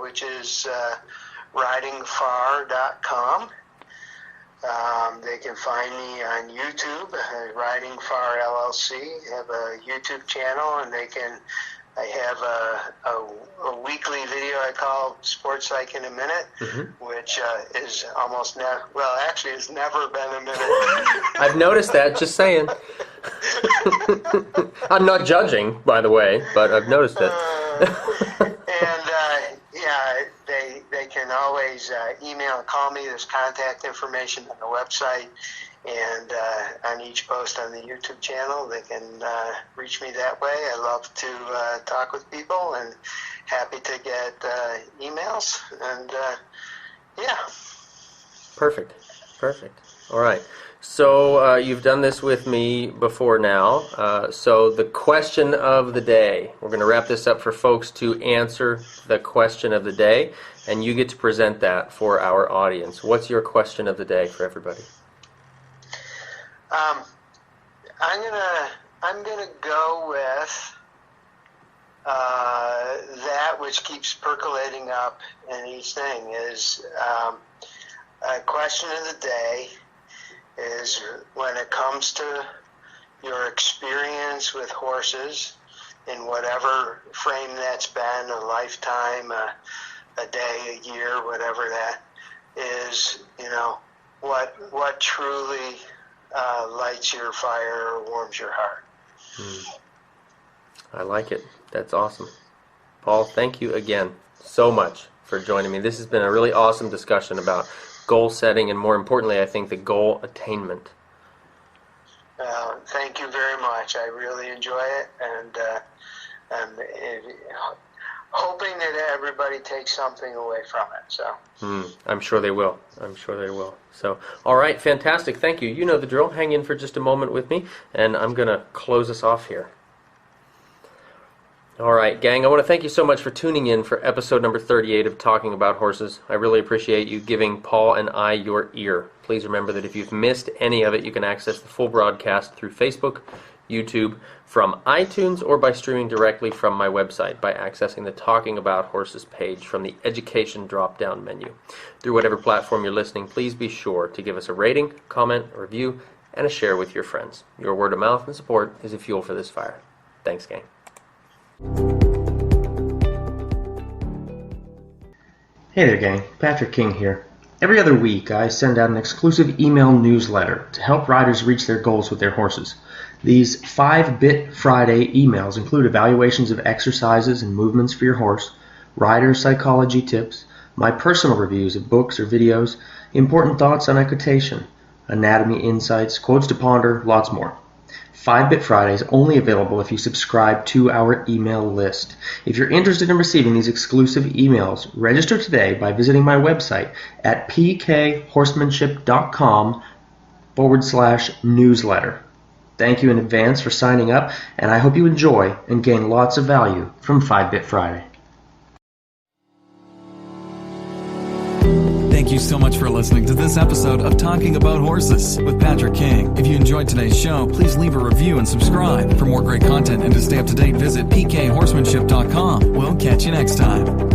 which is ridingfar.com. They can find me on YouTube, Riding Far LLC. I have a YouTube channel, and I have a weekly video I call Sports Psych in a Minute, which is almost it's never been a minute.
I've noticed that, just saying. I'm not judging, by the way, but I've noticed it.
They can always email and call me. There's contact information on the website, and on each post on the YouTube channel, they can reach me that way. I love to talk with people, and happy to get emails. And
Perfect. All right. So you've done this with me before now. So the question of the day. We're going to wrap this up for folks to answer the question of the day, and you get to present that for our audience. What's your question of the day for everybody?
I'm gonna go with that which keeps percolating up in each thing is a question of the day is when it comes to your experience with horses in whatever frame that's been, a lifetime, a day, a year, whatever that is, what truly lights your fire or warms your heart.
I like it. That's awesome. Paul, thank you again so much for joining me. This has been a really awesome discussion about goal setting, and more importantly, I think the goal attainment.
Thank you very much. I really enjoy it, and I'm hoping that everybody takes something away from it. So
I'm sure they will. So, all right, fantastic. Thank you. You know the drill. Hang in for just a moment with me, and I'm going to close us off here. All right, gang, I want to thank you so much for tuning in for episode number 38 of Talking About Horses. I really appreciate you giving Paul and I your ear. Please remember that if you've missed any of it, you can access the full broadcast through Facebook, YouTube, from iTunes, or by streaming directly from my website by accessing the Talking About Horses page from the Education drop-down menu. Through whatever platform you're listening, please be sure to give us a rating, comment, a review, and a share with your friends. Your word of mouth and support is a fuel for this fire. Thanks, gang.
Hey there, gang. Patrick King here. Every other week, I send out an exclusive email newsletter to help riders reach their goals with their horses. These 5-Bit Friday emails include evaluations of exercises and movements for your horse, rider psychology tips, my personal reviews of books or videos, important thoughts on equitation, anatomy insights, quotes to ponder, lots more. 5-Bit Friday is only available if you subscribe to our email list. If you're interested in receiving these exclusive emails, register today by visiting my website at pkhorsemanship.com/newsletter. Thank you in advance for signing up, and I hope you enjoy and gain lots of value from 5-Bit Friday.
Thank you so much for listening to this episode of Talking About Horses with Patrick King. If you enjoyed today's show, please leave a review and subscribe. For more great content and to stay up to date, visit pkhorsemanship.com. We'll catch you next time.